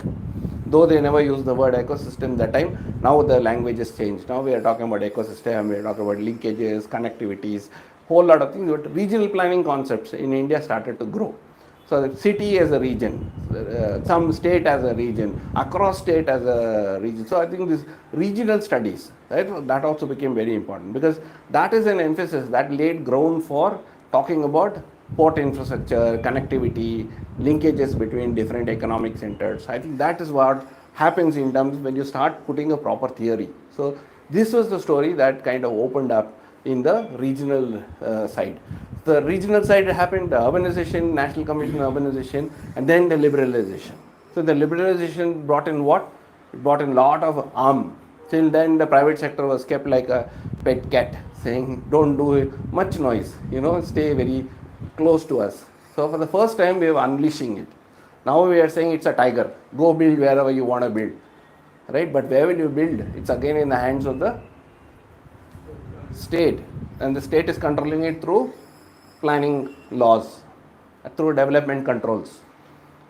Though they never used the word ecosystem that time, now the language has changed. Now we are talking about ecosystem, we are talking about linkages, connectivities, whole lot of things. But regional planning concepts in India started to grow. So the city as a region, some state as a region, across state as a region. So I think this regional studies, right, that also became very important, because that is an emphasis that laid ground for talking about port infrastructure, connectivity, linkages between different economic centers. I think that is what happens in terms when you start putting a proper theory. So this was the story that kind of opened up in the regional side. The regional side happened, the urbanization, National Commission on Urbanization, and then the liberalization. So the liberalization brought in what? It brought in a lot of arm. Till then the private sector was kept like a pet cat, saying don't do much noise, stay very close to us. So for the first time we are unleashing it. Now we are saying it's a tiger, go build wherever you want to build, right? But where will you build? It's again in the hands of the state, and the state is controlling it through planning laws, through development controls.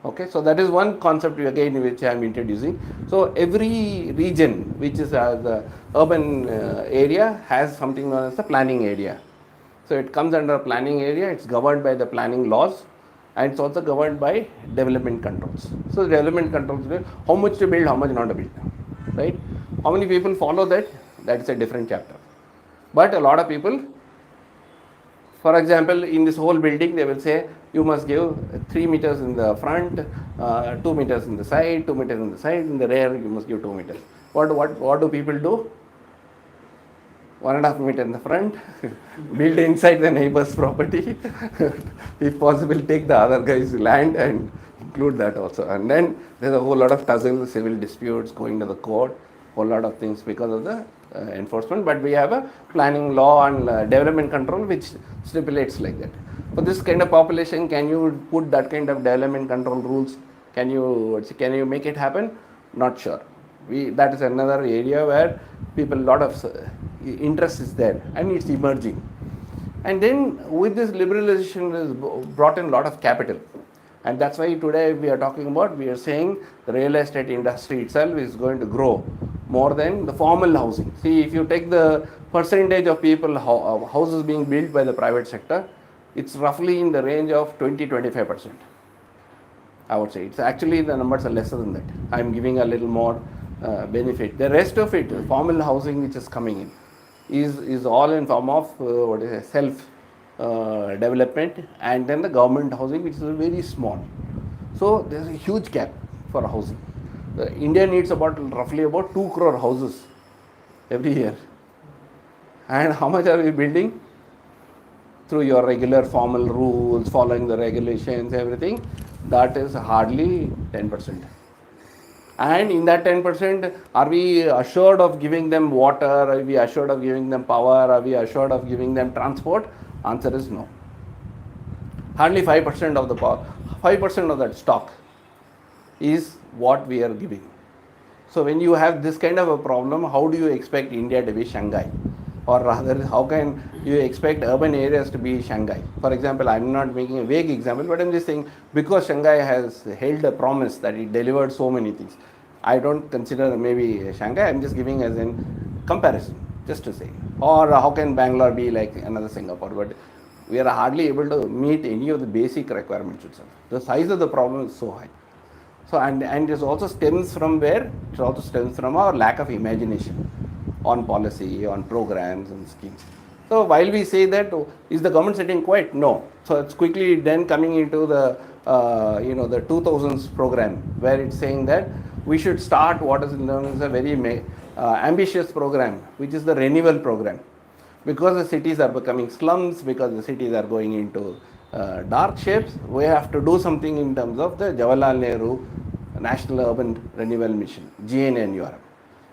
Okay, so that is one concept again which I am introducing. So every region which is the urban area has something known as the planning area. So it comes under a planning area, it's governed by the planning laws, and it's also governed by development controls. So development controls, how much to build, how much not to build, right? How many people follow that? That's a different chapter. But a lot of people, for example, in this whole building, they will say you must give 3 meters in the front, 2 meters in the side, 2 meters in the side, in the rear you must give 2 meters. What do people do? 1.5 meter in the front, build inside the neighbor's property, if possible take the other guy's land and include that also. And then there's a whole lot of tussle, civil disputes going to the court, whole lot of things because of the enforcement. But we have a planning law and development control which stipulates like that. For this kind of population, can you put that kind of development control rules? Can you make it happen? Not sure. That is another area where people, lot of interest is there and it's emerging. And then with this liberalization has brought in a lot of capital. And that's why today we are saying the real estate industry itself is going to grow more than the formal housing. See, if you take the percentage of people, houses being built by the private sector, it's roughly in the range of 20-25%. I would say. It's actually the numbers are lesser than that. I'm giving a little more benefit. The rest of it, formal housing which is coming in, is all in form of self development, and then the government housing which is very small. So there's a huge gap for housing. India needs roughly about 2 crore houses every year. And how much are we building? Through your regular formal rules, following the regulations, everything, that is hardly 10%. And in that 10%, are we assured of giving them water? Are we assured of giving them power? Are we assured of giving them transport? Answer is no. Hardly 5% of the power, 5% of that stock is what we are giving. So when you have this kind of a problem, how do you expect India to be Shanghai? Or rather, how can you expect urban areas to be Shanghai? For example, I'm not making a vague example, but I'm just saying because Shanghai has held a promise that it delivered so many things. I don't consider maybe Shanghai, I'm just giving as in comparison, just to say. Or how can Bangalore be like another Singapore? But we are hardly able to meet any of the basic requirements itself. The size of the problem is so high. So, and it also stems from where? It also stems from our lack of imagination on policy, on programs and schemes. So while we say that, is the government sitting quiet? No. So it's quickly then coming into the the 2000s program, where it's saying that we should start what is known as a very ambitious program, which is the renewal program. Because the cities are becoming slums, because the cities are going into dark shapes, we have to do something in terms of the Jawaharlal Nehru National Urban Renewal Mission, GNNURM.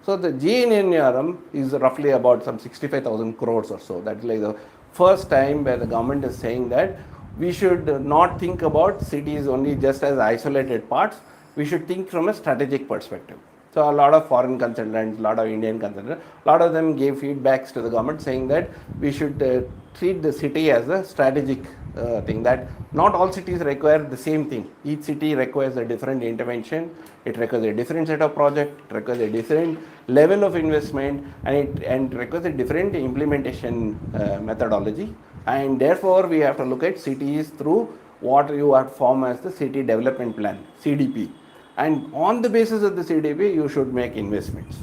So the GNNURM is roughly about some 65,000 crores or so. That is like the first time where the government is saying that we should not think about cities only just as isolated parts. We should think from a strategic perspective. So a lot of foreign consultants, a lot of Indian consultants, a lot of them gave feedbacks to the government saying that we should treat the city as a strategic thing, that not all cities require the same thing. Each city requires a different intervention, it requires a different set of projects, it requires a different level of investment, and it requires a different implementation methodology. And therefore, we have to look at cities through what you are formed as the City Development Plan, CDP. And on the basis of the CDP, you should make investments.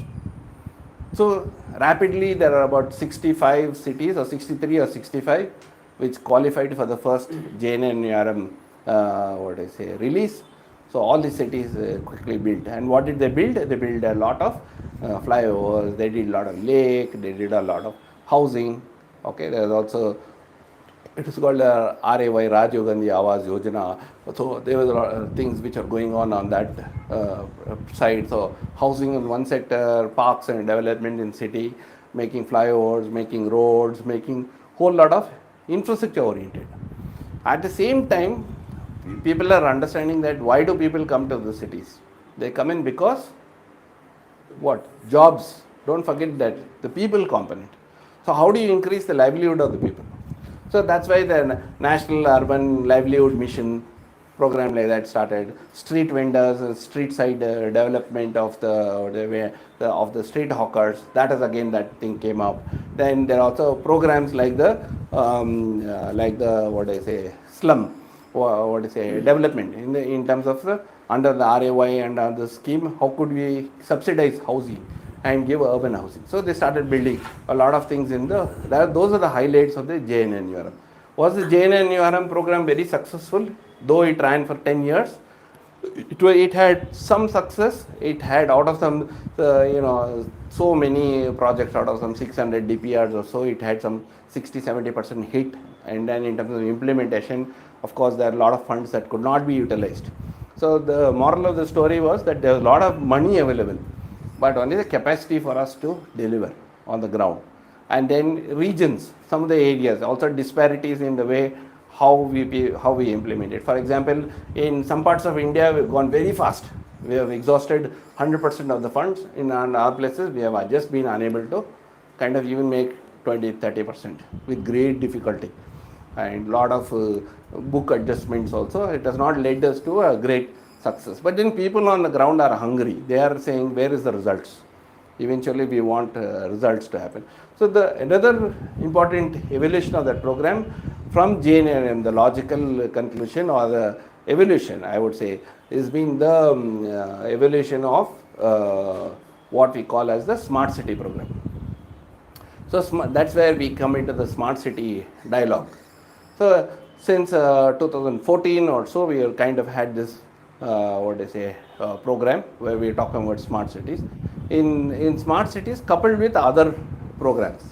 So rapidly, there are about 65 cities, or 63 or 65, which qualified for the first JNNURM release. So all the cities quickly built. And what did they build? They built a lot of flyovers, they did a lot of lake, they did a lot of housing. Okay, there's also, it is called RAY, Rajiv Gandhi Awas Yojana. So there was a lot of things which are going on that side. So housing in one sector, parks and development in city, making flyovers, making roads, making whole lot of infrastructure oriented. At the same time, people are understanding that why do people come to the cities? They come in because what? Jobs. Don't forget that, the people component. So how do you increase the livelihood of the people? So that's why the National Urban Livelihood Mission program like that started. Street vendors and street side development of the street hawkers. That is again that thing came up. Then there are also programs like the slum, what to say, development in terms of under the RAY and the scheme, how could we subsidize housing and give urban housing. So they started building a lot of things those are the highlights of the JNNURM. Was the JNNURM program very successful? Though it ran for 10 years, it had some success. It had out of some, so many projects, out of some 600 DPRs or so, it had some 60-70% hit. And then in terms of implementation, of course, there are a lot of funds that could not be utilized. So the moral of the story was that there was a lot of money available, but only the capacity for us to deliver on the ground. And then regions, some of the areas, also disparities in the way how we implement it. For example, in some parts of India, we've gone very fast. We have exhausted 100% of the funds. In our places, we have just been unable to kind of even make 20-30% with great difficulty. And lot of book adjustments also. It has not led us to a great success. But then people on the ground are hungry. They are saying, where is the results? Eventually, we want results to happen. So another important evolution of that program from JNNM, the logical conclusion or the evolution, I would say, has been the evolution of what we call as the smart city program. So that's where we come into the smart city dialogue. So since 2014 or so, we have kind of had this program where we are talking about smart cities. In smart cities coupled with other programs.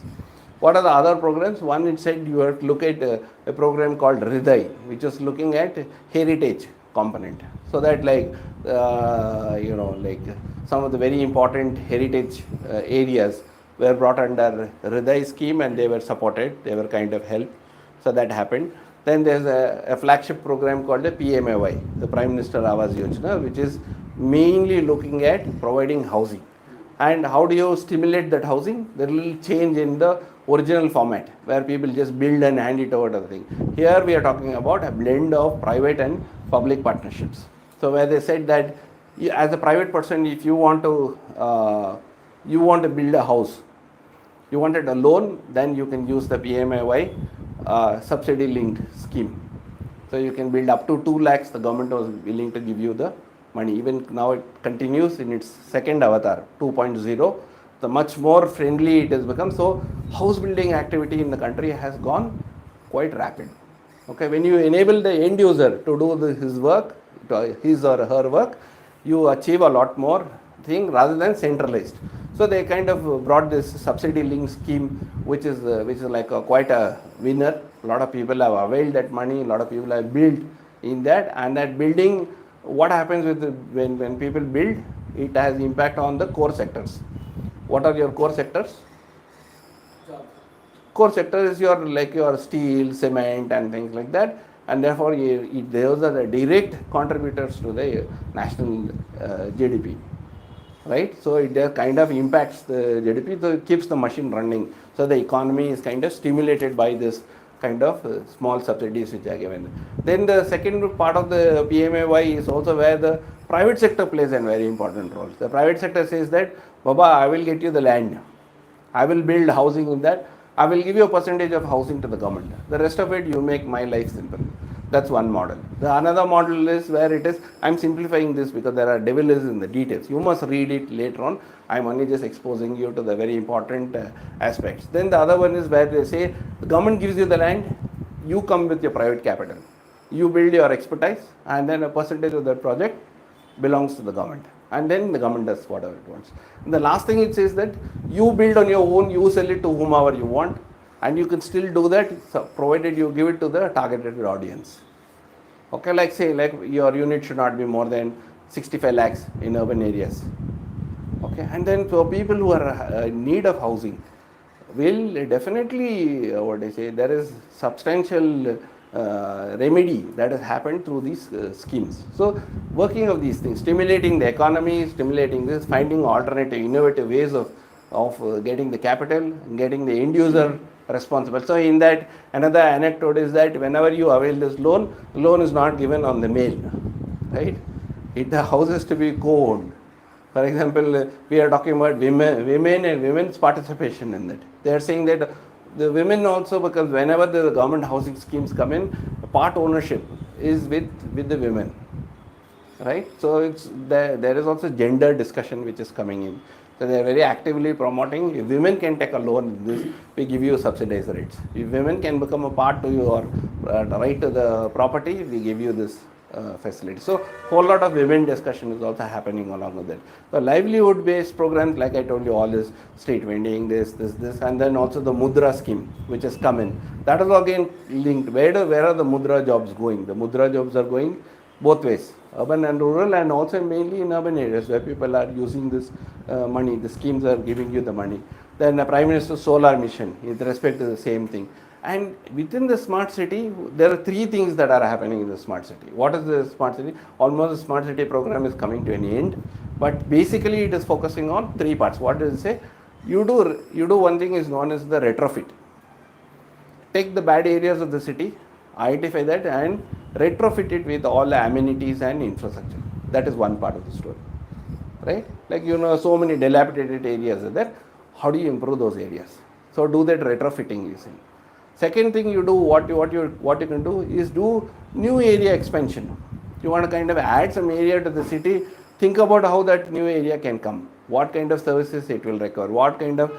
What are the other programs? One, it said you have to look at a program called Hriday, which is looking at heritage component. So that like some of the very important heritage areas were brought under Hriday scheme and they were supported, they were kind of helped. So that happened. Then there's a flagship program called the PMAY, the Prime Minister Awas Yojana, which is mainly looking at providing housing. And how do you stimulate that housing? There will change in the original format where people just build and hand it over to the thing. Here we are talking about a blend of private and public partnerships. So where they said that as a private person, if you want to build a house, you wanted a loan, then you can use the PMAY subsidy linked scheme. So you can build up to 2 lakhs. The government was willing to give you the money. Even now it continues in its second avatar, 2.0. The much more friendly it has become. So house building activity in the country has gone quite rapid. Okay, when you enable the end user to do his work, his or her work, you achieve a lot more thing rather than centralized. So they kind of brought this subsidy link scheme, which is like quite a winner. A lot of people have availed that money. A lot of people have built in that, and that building. What happens with when people build? It has impact on the core sectors. What are your core sectors? Core sector is your steel, cement, and things like that, and therefore those are the direct contributors to the national GDP. Right, so it kind of impacts the GDP, so it keeps the machine running. So the economy is kind of stimulated by this kind of small subsidies which are given. Then the second part of the PMAY is also where the private sector plays a very important role. The private sector says that, Baba, I will get you the land, I will build housing in that, I will give you a percentage of housing to the government. The rest of it, you make my life simple. That's one model. The another model is where it is, I'm simplifying this because there are devils in the details. You must read it later on. I'm only just exposing you to the very important aspects. Then the other one is where they say, the government gives you the land, you come with your private capital. You build your expertise, and then a percentage of that project belongs to the government. And then the government does whatever it wants. And the last thing it says that you build on your own, you sell it to whomever you want. And you can still do that, so provided you give it to the targeted audience. Okay, like your unit should not be more than 65 lakhs in urban areas. Okay, and then for people who are in need of housing, will definitely, there is substantial remedy that has happened through these schemes. So working of these things, stimulating the economy, stimulating this, finding alternative, innovative ways of getting the capital, getting the end user responsible. So in that, another anecdote is that whenever you avail this loan, the loan is not given on the mail, right? The house has to be co-owned. For example, we are talking about women and women's participation in that. They are saying that the women also, because whenever the government housing schemes come in, part ownership is with the women, right? So it's there is also gender discussion which is coming in. So they are very actively promoting, if women can take a loan in this, we give you subsidized rates. If women can become a part to your right to the property, we give you this facility. So whole lot of women discussion is also happening along with that. So livelihood based programs, like I told you, all this street vending, this, and then also the Mudra scheme which has come in. That is again linked. Where are the Mudra jobs going? The Mudra jobs are going both ways, urban and rural, and also mainly in urban areas where people are using this money. The schemes are giving you the money. Then the Prime Minister's solar mission with respect to the same thing. And within the smart city, there are three things that are happening in the smart city. What is the smart city? Almost the smart city program is coming to an end, but basically it is focusing on three parts. What does it say? You do one thing is known as the retrofit. Take the bad areas of the city, identify that, and retrofit it with all the amenities and infrastructure. That is one part of the story, right? Like, so many dilapidated areas are there. How do you improve those areas? So do that retrofitting you see. Second thing you do, what you can do is do new area expansion. You want to kind of add some area to the city, think about how that new area can come, what kind of services it will require, what kind of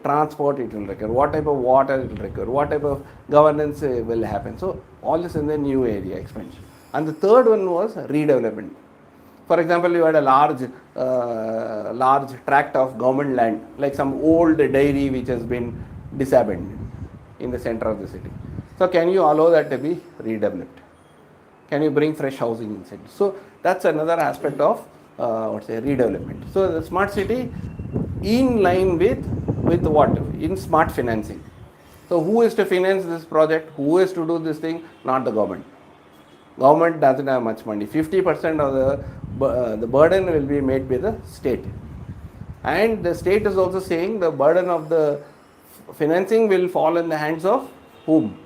transport it will require, what type of water it will require, what type of governance will happen. So all this in the new area expansion. And the third one was redevelopment. For example, you had a large tract of government land, like some old dairy which has been disabandoned in the center of the city. So can you allow that to be redeveloped? Can you bring fresh housing inside? So that's another aspect of redevelopment. So the smart city in line with what? In smart financing. So who is to finance this project? Who is to do this thing? Not the government. Government doesn't have much money. 50% of the burden will be made by the state. And the state is also saying the burden of the financing will fall in the hands of whom?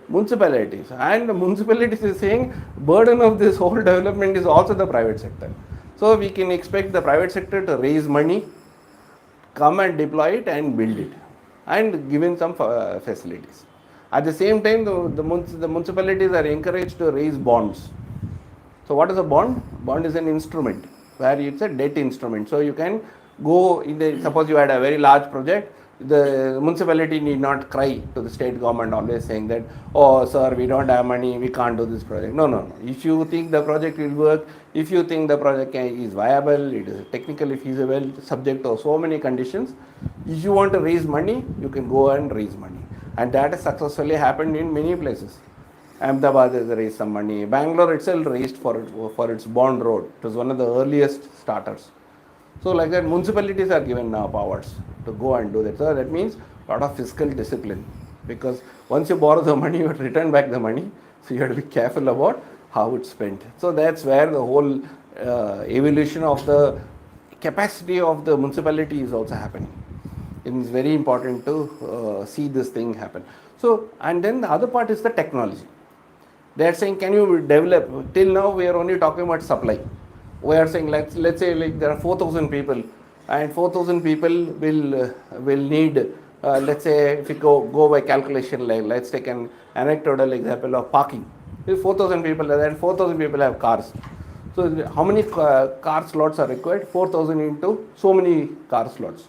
Municipalities. And the municipalities is saying burden of this whole development is also the private sector. So we can expect the private sector to raise money, come and deploy it and build it, and given some facilities. At the same time, the municipalities are encouraged to raise bonds. So what is a bond? Bond is an instrument where it's a debt instrument. So you can go suppose you had a very large project, the municipality need not cry to the state government always saying that, oh sir, we don't have money, we can't do this project. No. If you think the project will work, if you think the project is viable, it is technically feasible, subject to so many conditions, if you want to raise money, you can go and raise money. And that has successfully happened in many places. Ahmedabad has raised some money. Bangalore itself raised for its bond road. It was one of the earliest starters. So like that, municipalities are given now powers to go and do that. So that means a lot of fiscal discipline, because once you borrow the money, you have to return back the money. So you have to be careful about how it's spent. So that's where the whole evolution of the capacity of the municipality is also happening. It is very important to see this thing happen. So, and then the other part is the technology. They are saying, can you develop? Till now, we are only talking about supply. We are saying, let's say like there are 4,000 people, and 4,000 people will need, let's say if you go by calculation, like let's take an anecdotal example of parking. If 4,000 people are there, 4,000 people have cars. So how many car slots are required? 4,000 into so many car slots.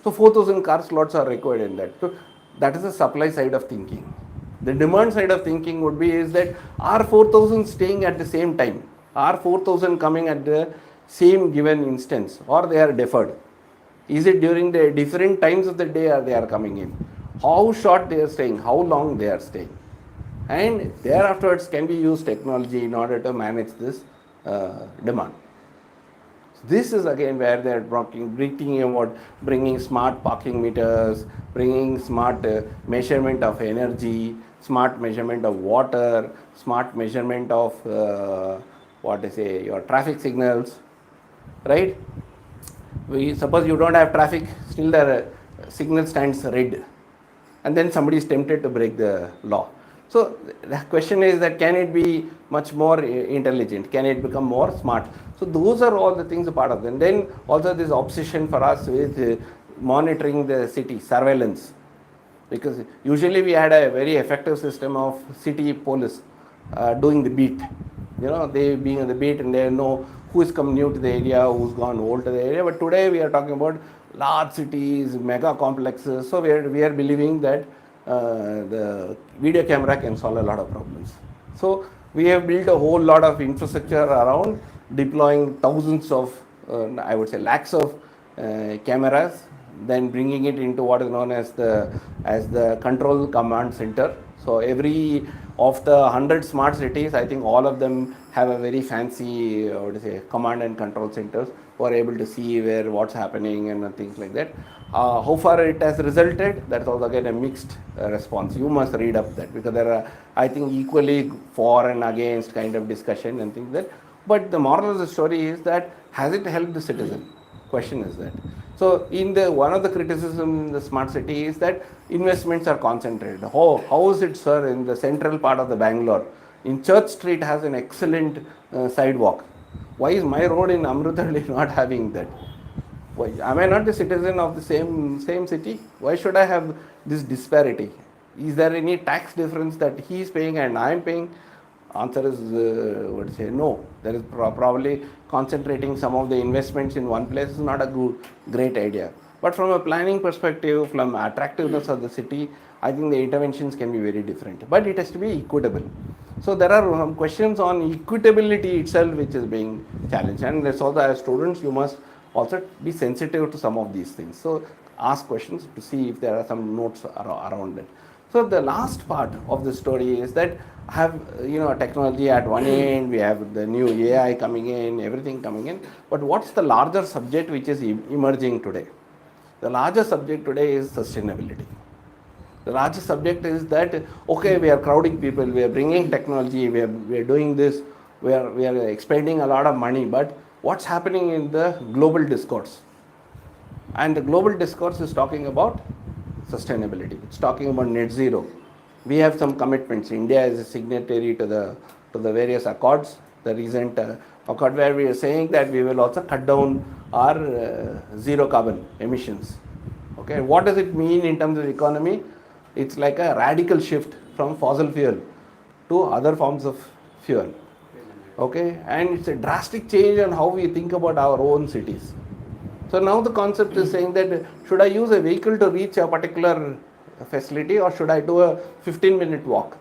So 4,000 car slots are required in that. So that is the supply side of thinking. The demand side of thinking would be is that are 4,000 staying at the same time? Are 4,000 coming at the same given instance, or they are deferred? Is it during the different times of the day or they are coming in? How short they are staying? How long they are staying? And thereafterwards can we use technology in order to manage this demand? This is again where they are thinking about bringing smart parking meters, bringing smart measurement of energy, smart measurement of water, smart measurement of your traffic signals, right? We suppose you don't have traffic, still the signal stands red, and then somebody is tempted to break the law. So the question is that can it be much more intelligent? Can it become more smart? So those are all the things a part of them. Then also this obsession for us with monitoring the city, surveillance. Because usually we had a very effective system of city police. doing the beat. You know, they being on the beat and they know who is come new to the area, who's gone old to the area. But today we are talking about large cities, mega complexes. So we are believing that the video camera can solve a lot of problems. So we have built a whole lot of infrastructure around deploying thousands of, I would say lakhs of cameras, then bringing it into what is known as the control command center. So every of the 100 smart cities, I think all of them have a very fancy, what to say, command and control centers who are able to see where what's happening and things like that. How far it has resulted, that's also again a mixed response. You must read up that, because there are, I think, equally for and against kind of discussion and things like that. But the moral of the story is that, has it helped the citizen? Question is that. So in the one of the criticism in the smart city is that investments are concentrated. How is it, sir, in the central part of the Bangalore? In Church Street has an excellent sidewalk. Why is my road in AMRUT not having that? Why am I not a citizen of the same city? Why should I have this disparity? Is there any tax difference that he is paying and I am paying? Answer is, what to say, no. There is probably concentrating some of the investments in one place is not a great idea. But from a planning perspective, from attractiveness of the city, I think the interventions can be very different. But it has to be equitable. So there are some questions on equitability itself which is being challenged. And that's also, as students, you must also be sensitive to some of these things. So ask questions to see if there are some notes around it. So the last part of the story is that have, you know, technology at one end, we have the new AI coming in, everything coming in. But what's the larger subject which is emerging today? The larger subject today is sustainability. The larger subject is that, okay, we are crowding people, we are bringing technology, we are doing this, we are expending a lot of money, but what's happening in the global discourse? And the global discourse is talking about sustainability. It's talking about net zero. We have some commitments. India is a signatory to the various accords. The recent accord where we are saying that we will also cut down our zero carbon emissions. Okay, what does it mean in terms of economy? It's like a radical shift from fossil fuel to other forms of fuel. Okay, and it's a drastic change on how we think about our own cities. So now the concept is saying that, should I use a vehicle to reach a particular facility, or should I do a 15-minute walk?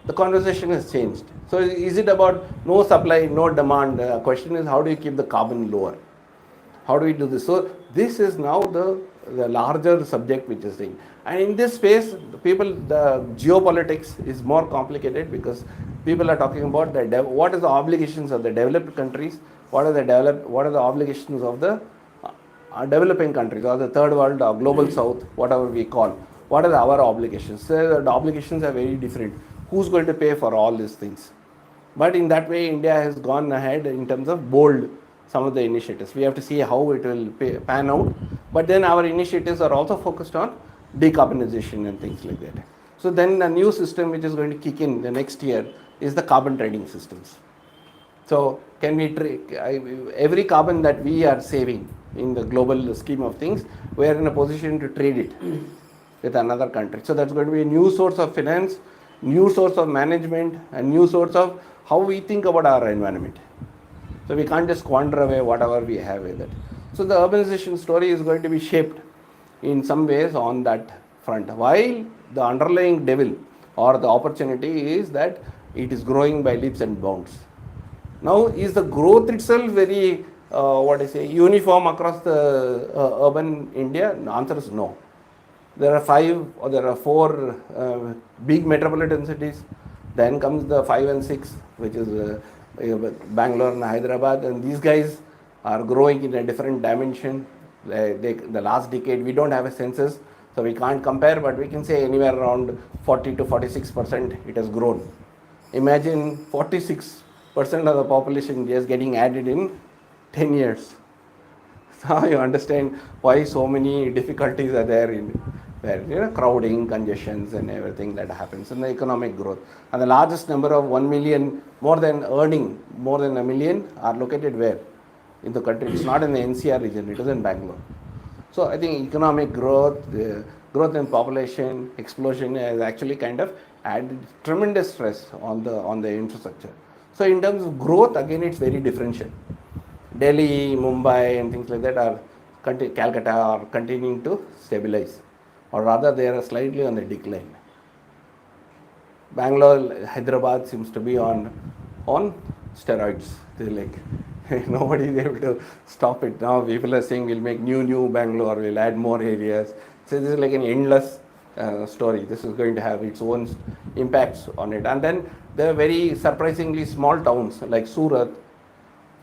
The conversation has changed. So is it about no supply, no demand? The question is, how do you keep the carbon lower? How do we do this? So this is now the larger subject which is saying. And in this space, the geopolitics is more complicated, because people are talking about what is the obligations of the developed countries, what are the obligations of the developing countries, or the third world or global south, whatever we call. What are our obligations? So the obligations are very different. Who's going to pay for all these things? But in that way, India has gone ahead in terms of bold some of the initiatives. We have to see how it will pan out. But then our initiatives are also focused on decarbonization and things like that. So then a new system which is going to kick in the next year is the carbon trading systems. So can we every carbon that we are saving in the global scheme of things, we are in a position to trade it with another country. So that's going to be a new source of finance, new source of management, and new source of how we think about our environment. So we can't just squander away whatever we have with it. So the urbanization story is going to be shaped in some ways on that front, while the underlying devil or the opportunity is that it is growing by leaps and bounds. Now, is the growth itself very, uniform across the urban India? The answer is no. There are 4 big metropolitan cities. Then comes the 5 and 6, which is Bangalore and Hyderabad, and these guys are growing in a different dimension. The last decade, we don't have a census, so we can't compare, but we can say anywhere around 40 to 46% it has grown. Imagine 46% of the population just getting added in 10 years. So you understand why so many difficulties are there in crowding, congestions and everything that happens in the economic growth. And the largest number of 1 million, earning more than a million, are located where? In the country. It's not in the NCR region, it is in Bangalore. So I think economic growth, growth in population, explosion has actually kind of and tremendous stress on the infrastructure. So in terms of growth, again, it's very differential. Delhi, Mumbai, and things like that are Calcutta are continuing to stabilize, or rather, they are slightly on the decline. Bangalore, Hyderabad seems to be on steroids. They're like nobody is able to stop it. Now people are saying we'll make new Bangalore, we'll add more areas. So this is like an endless story. This is going to have its own impacts on it. And then there are very surprisingly small towns like Surat,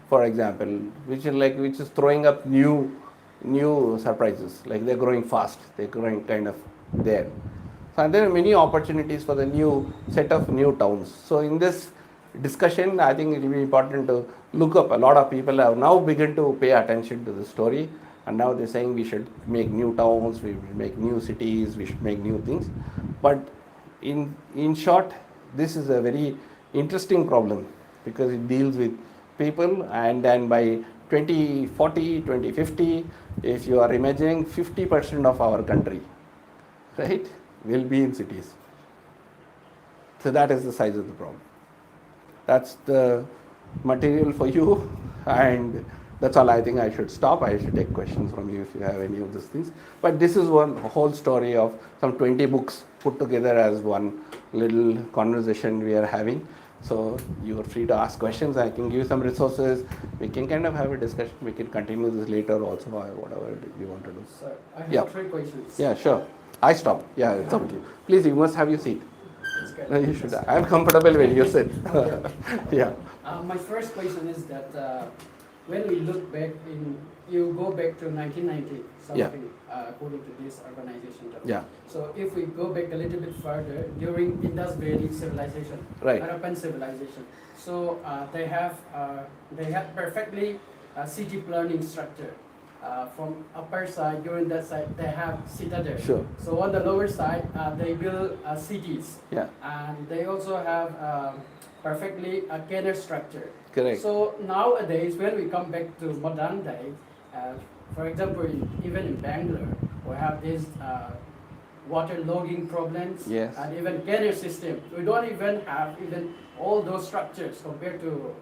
for example, which is throwing up new surprises. Like they're growing fast. They're growing kind of there. So and there are many opportunities for the new set of new towns. So in this discussion, I think it will be important to look up. A lot of people have now begun to pay attention to the story, and now they're saying we should make new towns, we should make new cities, we should make new things. But in short, this is a very interesting problem because it deals with people, and then by 2040, 2050, if you are imagining 50% of our country, right, will be in cities. So that is the size of the problem. That's the material for you, and that's all. I think I should stop. I should take questions from you if you have any of these things. But this is one whole story of some 20 books put together as one little conversation we are having. So you are free to ask questions. I can give you some resources. We can kind of have a discussion. We can continue this later also, or whatever you want to do.
Sir, I have 3 questions.
Yeah, sure. I stop. Yeah, it's up to you. Please, you must have your seat. No, you should. I'm comfortable when you sit. Yeah.
My first question is that when we look back you go back to 1990, something according to this organization.
Yeah.
So if we go back a little bit further, during Indus Valley civilization,
Right.
Harappan civilization, so they had perfectly city planning structure. From upper side, during that side, they have citadel.
Sure.
So on the lower side, they build cities.
Yeah.
And they also have perfectly a canal structure.
Correct.
So nowadays, when we come back to modern day, for example, even in Bangalore, we have this water logging problems,
Yes.
and even canal system. We don't even have all those structures compared to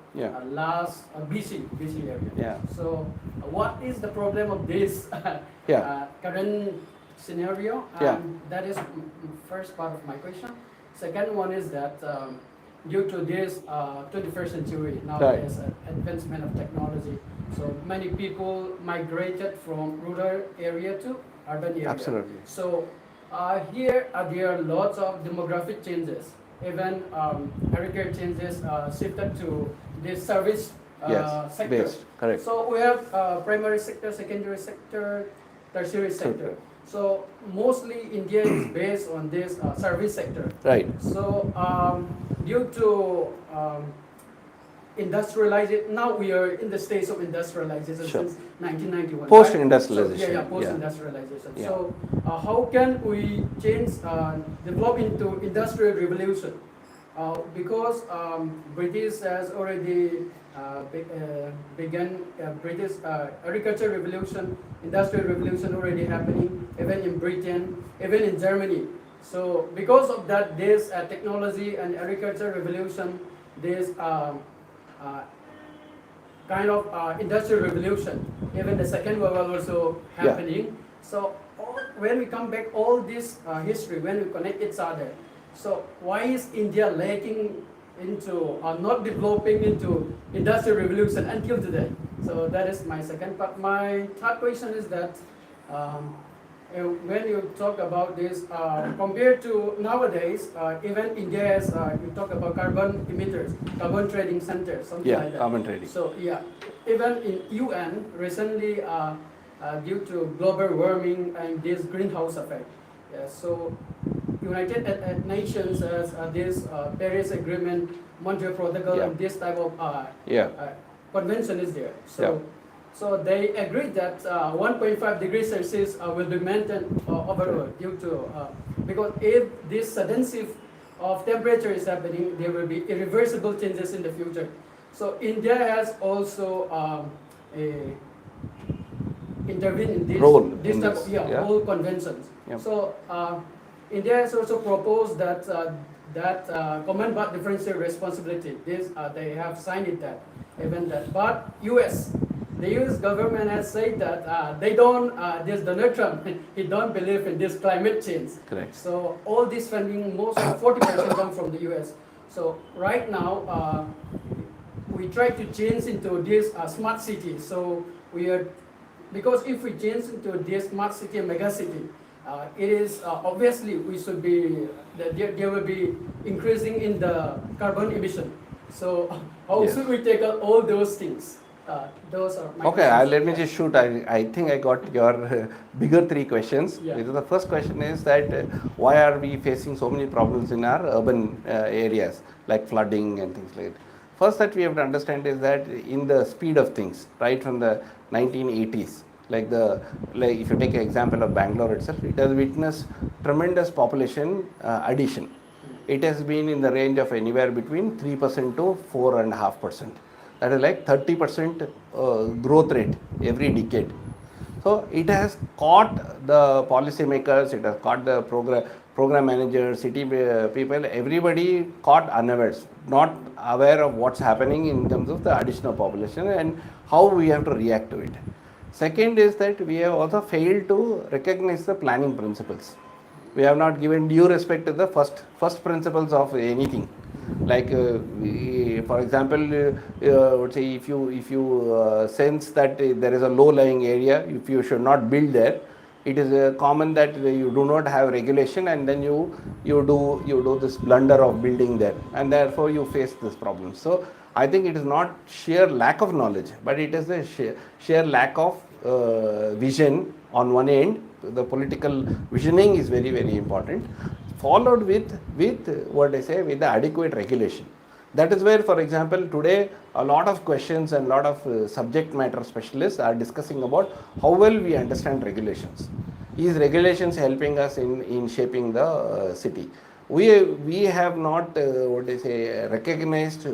last BC area.
Yeah.
So what is the problem of this current scenario?
Yeah.
That is first part of my question. Second one is that due to this 21st century, nowadays advancement of technology, so many people migrated from rural area to urban area.
Absolutely.
So here there are lots of demographic changes. Even healthcare changes shifted to this service sector.
Based. Correct.
So we have primary sector, secondary sector, tertiary sector. So mostly India is based on this service sector.
Right.
So due to industrialization, now we are in the stage of industrialization
Sure.
since 1991.
Post-industrialization.
So, post-industrialization.
Yeah.
So how can we develop into industrial revolution? Because British has already begun British agricultural revolution, industrial revolution already happening, even in Britain, even in Germany. So because of that, this technology and agricultural revolution, this kind of industrial revolution, even the Second World War also happening. So when we come back, all this history, when we connect each other, so why is India lacking into not developing into industrial revolution until today? So that is my second part. My third question is that when you talk about this, compared to nowadays, even India has, you talk about carbon emitters, carbon trading centers, something like that.
Carbon trading.
So even in UN recently, due to global warming and this greenhouse effect, so United Nations has this Paris Agreement, Montreal Protocol, and this type of convention is there. So they agreed that 1.5 degrees Celsius will be maintained overall due to because if this sudden shift of temperature is happening, there will be irreversible changes in the future. So India has also intervened in this type of whole conventions. So India has also proposed that that common but differential responsibility. This they have signed it that even that. But the U.S. government has said that they don't. This Donald Trump he don't believe in this climate change.
Correct.
So all this funding, most 40% come from the U.S. So right now we try to change into this smart city. So we are, because if we change into this smart city, mega city, it is obviously we should be there will be increasing in the carbon emission. So how
Yes.
should we take out all those things? Those are my
Okay,
questions.
let me just shoot. I think I got your bigger three questions.
Yeah.
The first question is that why are we facing so many problems in our urban areas like flooding and things like that? First that we have to understand is that in the speed of things, right from the 1980s, like if you take an example of Bangalore itself, it has witnessed tremendous population addition. It has been in the range of anywhere between 3% to 4.5%. That is like 30% growth rate every decade. So it has caught the policymakers, it has caught the program managers, city people, everybody caught unawares, not aware of what's happening in terms of the additional population and how we have to react to it. Second is that we have also failed to recognize the planning principles. We have not given due respect to the first principles of anything. Like for example, would say if you sense that there is a low-lying area, if you should not build there, it is common that you do not have regulation and then you do this blunder of building there, and therefore you face this problem. So I think it is not sheer lack of knowledge, but it is a sheer lack of vision on one end. The political visioning is very, very important, followed with what I say, with the adequate regulation. That is where, for example, today a lot of questions and a lot of subject matter specialists are discussing about how well we understand regulations. Is regulations helping us in shaping the city? We have not recognized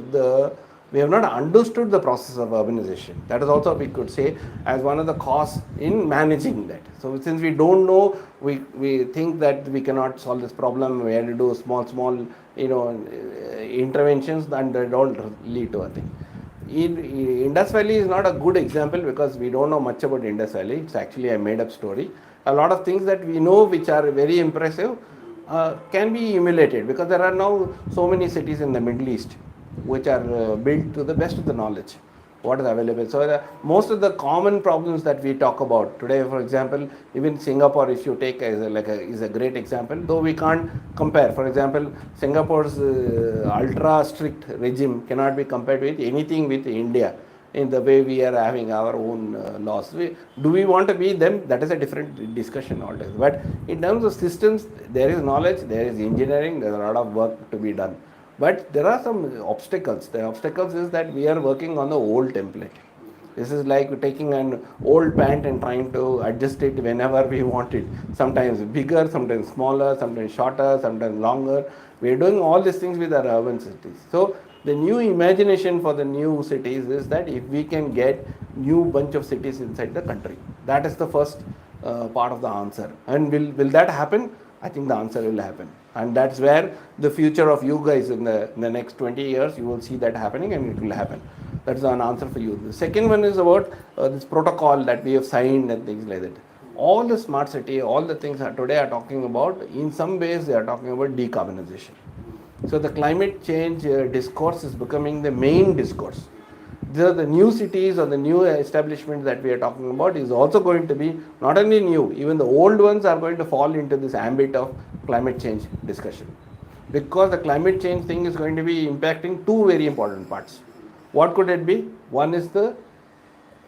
we have not understood the process of urbanization. That is also, we could say, as one of the costs in managing that. So since we don't know, we think that we cannot solve this problem. We have to do small interventions, and they don't lead to a thing. Indus Valley is not a good example because we don't know much about Indus Valley. It's actually a made-up story. A lot of things that we know which are very impressive can be emulated, because there are now so many cities in the Middle East which are built to the best of the knowledge what is available. So most of the common problems that we talk about today, for example, even Singapore, if you take is a great example, though we can't compare. For example, Singapore's ultra strict regime cannot be compared with anything with India in the way we are having our own laws. Do we want to be them? That is a different discussion altogether. But in terms of systems, there is knowledge, there is engineering, there is a lot of work to be done. But there are some obstacles. The obstacles is that we are working on the old template. This is like taking an old pant and trying to adjust it whenever we want it. Sometimes bigger, sometimes smaller, sometimes shorter, sometimes longer. We are doing all these things with our urban cities. So the new imagination for the new cities is that if we can get new bunch of cities inside the country, that is the first part of the answer. And will that happen? I think the answer will happen. And that's where the future of you guys in the next 20 years, you will see that happening, and it will happen. That's an answer for you. The second one is about this protocol that we have signed and things like that. All the smart city, all the things today are talking about, in some ways they are talking about decarbonization. So the climate change discourse is becoming the main discourse. The new cities or the new establishments that we are talking about is also going to be not only new, even the old ones are going to fall into this ambit of climate change discussion. Because the climate change thing is going to be impacting two very important parts. What could it be? One is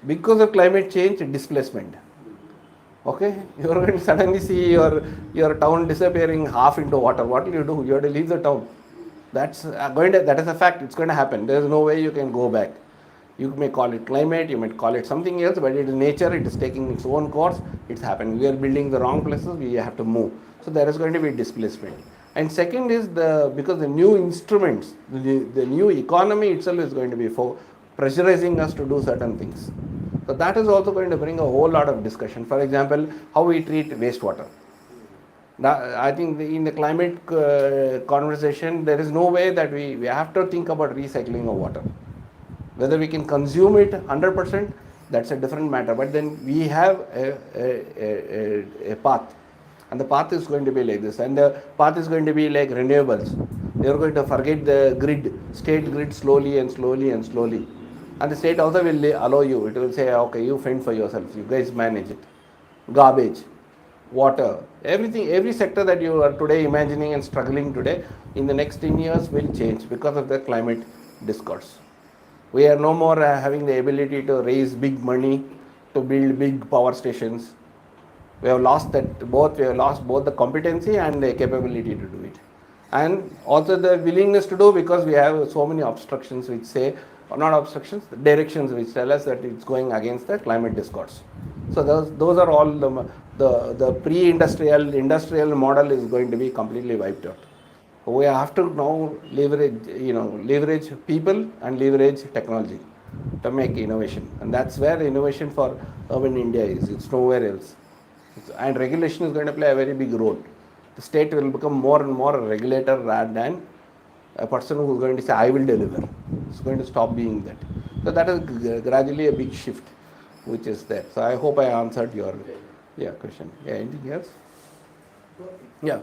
because of climate change, displacement. Okay, you are going to suddenly see your town disappearing half into water. What will you do? You have to leave the town. That is a fact. It's going to happen. There is no way you can go back. You may call it climate, you might call it something else, but it is nature, it is taking its own course, it's happening. We are building the wrong places, we have to move. So there is going to be displacement. And second is because the new instruments, the new economy itself is going to be pressurizing us to do certain things. So that is also going to bring a whole lot of discussion. For example, how we treat wastewater. Now, I think in the climate conversation, there is no way that we have to think about recycling of water. Whether we can consume it 100%, that's a different matter. But then we have a path, and the path is going to be like this, and the path is going to be like renewables. They are going to forget the grid, state grid, slowly and slowly and slowly, and the state also will allow you. It will say, okay, you fend for yourself, you guys manage it. Garbage, water, everything, every sector that you are today imagining and struggling today, in the next 10 years will change because of the climate discourse. We are no more having the ability to raise big money to build big power stations. We have lost that both. We have lost both the competency and the capability to do it, and also the willingness to do, because we have so many obstructions which say, or not obstructions, directions which tell us that it's going against the climate discourse. So those are all the pre-industrial model is going to be completely wiped out. We have to now leverage people and leverage technology to make innovation, and that's where innovation for urban India is. It's nowhere else. And regulation is going to play a very big role. The state will become more and more a regulator rather than a person who is going to say, I will deliver. It's going to stop being that. So that is gradually a big shift which is there. So I hope I answered your question. Yeah, anything else? Yeah.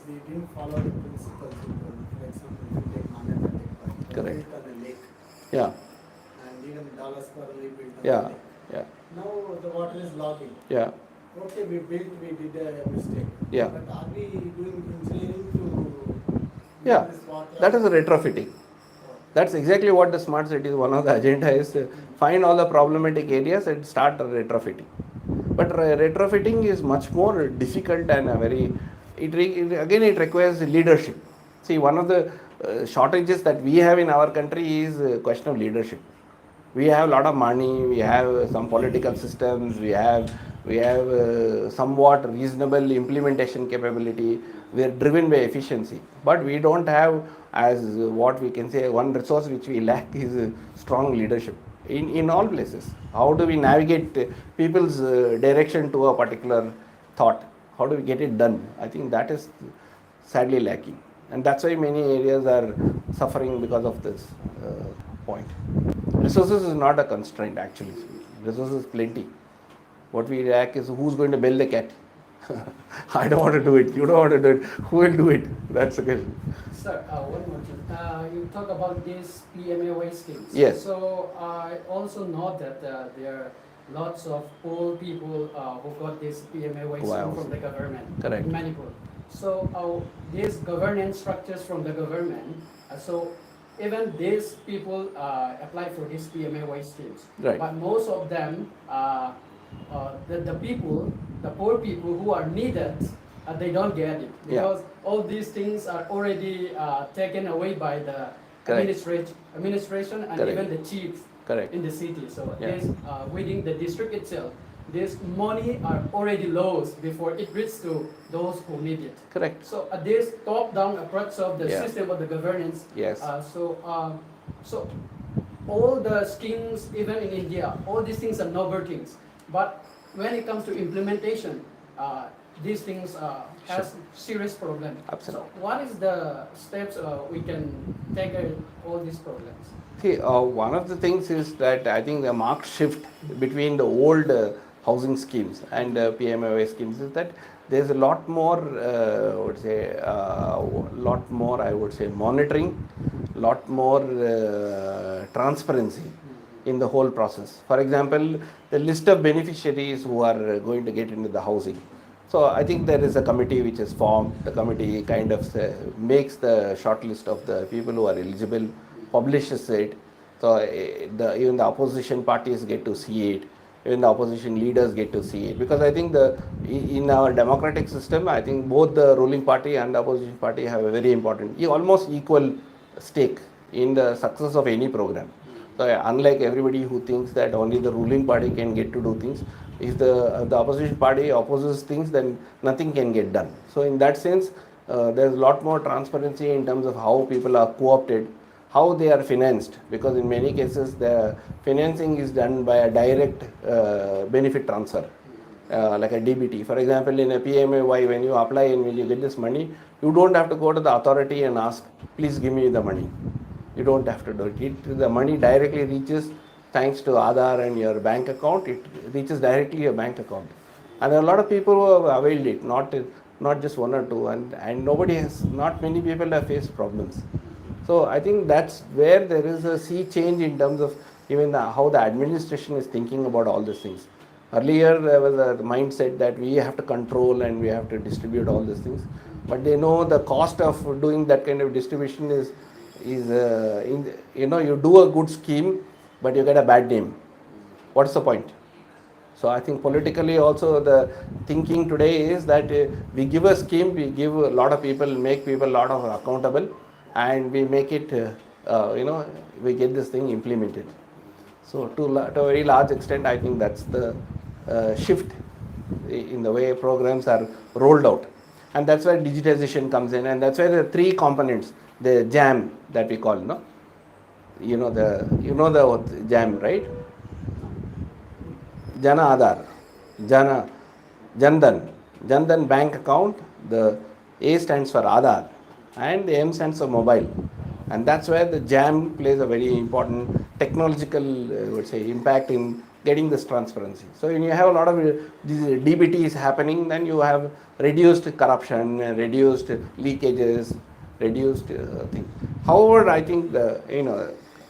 We didn't follow the principles. For example, if you take Manhattan,
Correct.
built on the lake,
Yeah.
and even Dallas probably built on
Yeah.
the lake.
Yeah.
Now the water is logging.
Yeah.
Okay, we did a mistake.
Yeah.
But are we doing engineering to
Yeah.
use this water?
That is retrofitting. That's exactly what the smart cities, one of the agenda is, find all the problematic areas and start retrofitting. But retrofitting is much more difficult and it requires leadership. See, one of the shortages that we have in our country is a question of leadership. We have a lot of money, we have some political systems, we have somewhat reasonable implementation capability, we are driven by efficiency, but we don't have, as what we can say, one resource which we lack is strong leadership in all places. How do we navigate people's direction to a particular thought? How do we get it done? I think that is sadly lacking, and that's why many areas are suffering because of this point. Resources is not a constraint actually. Resources plenty. What we lack is who's going to bail the cat. I don't want to do it. You don't want to do it. Who will do it? That's the question.
Sir, one more thing. You talk about these PMAY schemes.
Yes.
So I also know that there are lots of poor people who got this PMAY scheme from the government.
Correct.
In Manipur. So these governance structures from the government. So even these people apply for these PMAY schemes.
Right.
But most of them, the poor people who are needed, they don't get it because all these things are already taken away by the administration and
Correct.
even the chief
Correct.
in the city. So within the district itself, this money are already lost before it reaches to those who need it.
Correct.
So this top-down approach of the system of the governance.
Yes.
So all the schemes, even in India, all these things are noble things. But when it comes to implementation, these things has serious problem.
Absolutely.
So what is the steps we can take all these problems?
See, one of the things is that I think the marked shift between the old housing schemes and PMAY schemes is that there's a lot more, I would say, monitoring, lot more transparency in the whole process. For example, the list of beneficiaries who are going to get into the housing. So I think there is a committee which is formed. The committee kind of makes the short list of the people who are eligible, publishes it. So even the opposition parties get to see it. Even the opposition leaders get to see it. Because I think in our democratic system, I think both the ruling party and the opposition party have a very important, almost equal stake in the success of any program. So unlike everybody who thinks that only the ruling party can get to do things, if the opposition party opposes things, then nothing can get done. So in that sense, there's a lot more transparency in terms of how people are co-opted, how they are financed, because in many cases the financing is done by a direct benefit transfer. like a DBT. For example, in a PMAY, when you apply and when you get this money, you don't have to go to the authority and ask, please give me the money. You don't have to do it. The money directly reaches, thanks to Aadhaar and your bank account, it reaches directly your bank account. And there are a lot of people who have availed it, not just one or two, and not many people have faced problems. So I think that's where there is a sea change in terms of even how the administration is thinking about all these things. Earlier there was a mindset that we have to control and we have to distribute all these things, but they know the cost of doing that kind of distribution is you do a good scheme, but you get a bad name. What's the point? So I think politically also the thinking today is that we give a scheme, we give a lot of people, make people a lot of accountable, and we make it, we get this thing implemented. So to a very large extent, I think that's the shift in the way programs are rolled out. And that's where digitization comes in, and that's where the three components, the JAM that we call, no? You know the JAM, right? Jana Aadhaar, Jandan bank account, the A stands for Aadhaar and the M stands for mobile. And that's where the JAM plays a very important technological impact in getting this transparency. So when you have a lot of these DBTs happening, then you have reduced corruption, reduced leakages, reduced things. However, I think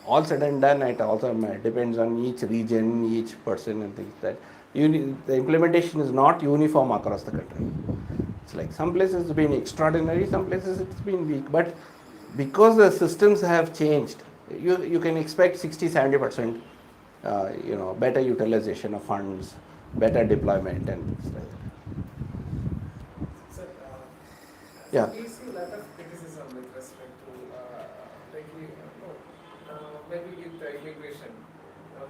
all said and done, it also depends on each region, each person and things that the implementation is not uniform across the country. It's like some places it's been extraordinary, some places it's been weak. But because the systems have changed, you can expect 60-70% better utilization of funds, better deployment and things like that.
Sir,
Yeah.
we see a lot of criticism with respect to maybe with the immigration.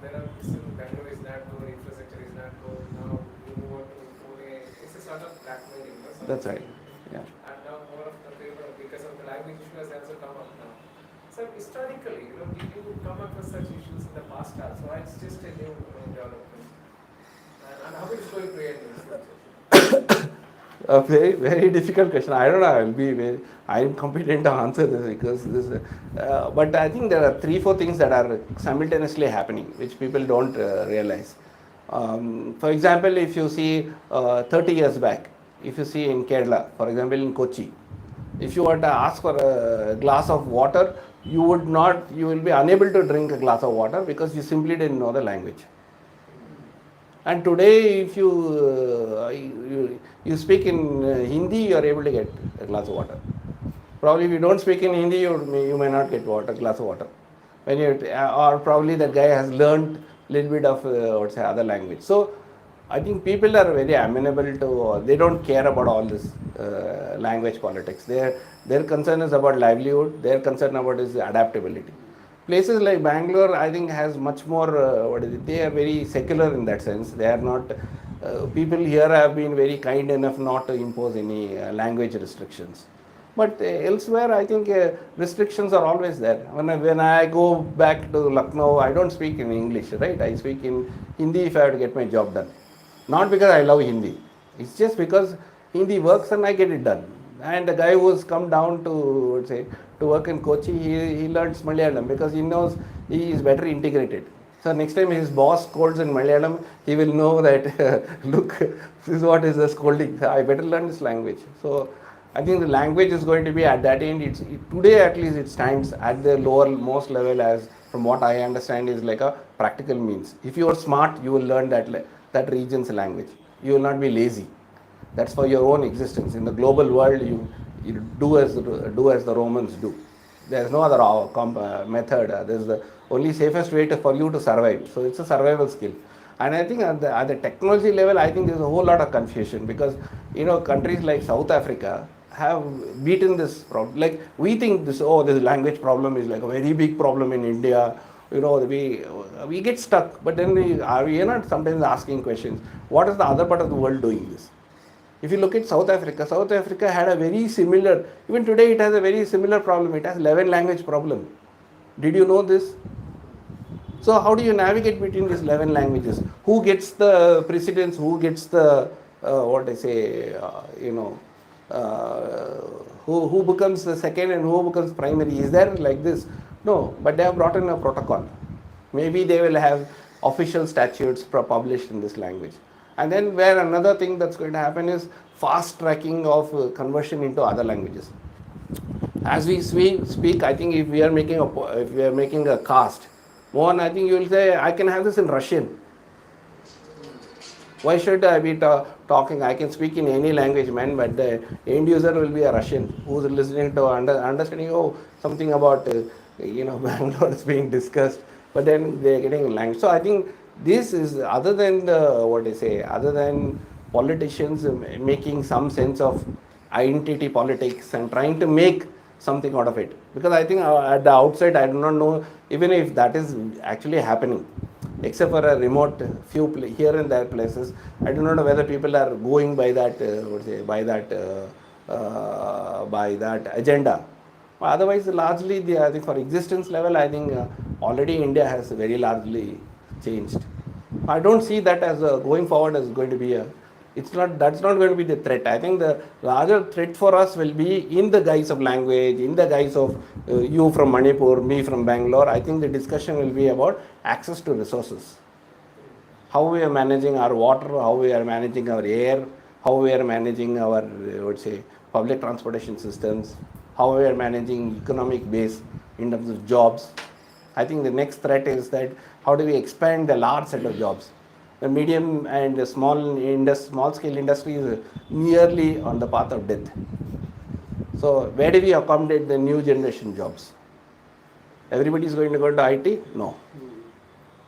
There are still Bangalore is not good, infrastructure is not good. Now you move on to Pune. It's a sort of blackmailing.
That's right. Yeah.
And now more of the people, because of the language issue has also come up now. So historically, did you come across such issues in the past also? Or it's just a new development. And how it is going to end in the future?
A very, very difficult question. I don't know. I'm competent to answer this because but I think there are 3-4 things that are simultaneously happening, which people don't realize. For example, if you see 30 years back, if you see in Kerala, for example in Kochi, if you were to ask for a glass of water, you will be unable to drink a glass of water because you simply didn't know the language. And today, if you speak in Hindi, you are able to get a glass of water. Probably if you don't speak in Hindi, you may not get a glass of water. Or probably that guy has learned a little bit of other language. So I think people are very amenable to, they don't care about all this language politics. Their concern is about livelihood, their concern about is adaptability. Places like Bangalore, I think, has much more, they are very secular in that sense. They are not, people here have been very kind enough not to impose any language restrictions. But elsewhere, I think restrictions are always there. When I go back to Lucknow, I don't speak in English, right? I speak in Hindi if I have to get my job done. Not because I love Hindi. It's just because Hindi works and I get it done. And the guy who's come down to work in Kochi, he learns Malayalam because he knows he is better integrated. So next time his boss scolds in Malayalam, he will know that, look, this is what is the scolding. I better learn this language. So I think the language is going to be at that end. Today at least it stands at the most level as, from what I understand, is like a practical means. If you are smart, you will learn that region's language. You will not be lazy. That's for your own existence. In the global world, you do as the Romans do. There's no other method. There's the only safest way for you to survive. So it's a survival skill. And I think at the technology level, I think there's a whole lot of confusion because countries like South Africa have beaten this problem. Like we think this language problem is like a very big problem in India. We get stuck, but then we are not sometimes asking questions. What is the other part of the world doing this? If you look at South Africa had a very similar, even today it has a very similar problem. It has 11 language problem. Did you know this? So how do you navigate between these 11 languages? Who gets the precedence? Who gets the what I say? Who becomes the second and who becomes primary? Is there like this? No, but they have brought in a protocol. Maybe they will have official statutes published in this language. And then where another thing that's going to happen is fast tracking of conversion into other languages. As we speak, I think if we are making a cast, Mohan, I think you will say, I can have this in Russian. Why should I be talking? I can speak in any language, man, but the end user will be a Russian who's listening to understanding, oh, something about Bangalore is being discussed, but then they're getting language. So I think this is other than other than politicians making some sense of identity politics and trying to make something out of it. Because I think at the outside, I do not know even if that is actually happening, except for a remote few here and there places. I do not know whether people are going by that by that agenda. Otherwise, largely, I think for existence level, I think already India has very largely changed. I don't see that as going forward as going to be that's not going to be the threat. I think the larger threat for us will be in the guise of language, in the guise of you from Manipur, me from Bangalore. I think the discussion will be about access to resources. How we are managing our water, how we are managing our air, how we are managing our, public transportation systems, how we are managing economic base in terms of jobs. I think the next threat is that how do we expand the large set of jobs? The medium and the small scale industry is nearly on the path of death. So where do we accommodate the new generation jobs? Everybody is going to go to IT? No.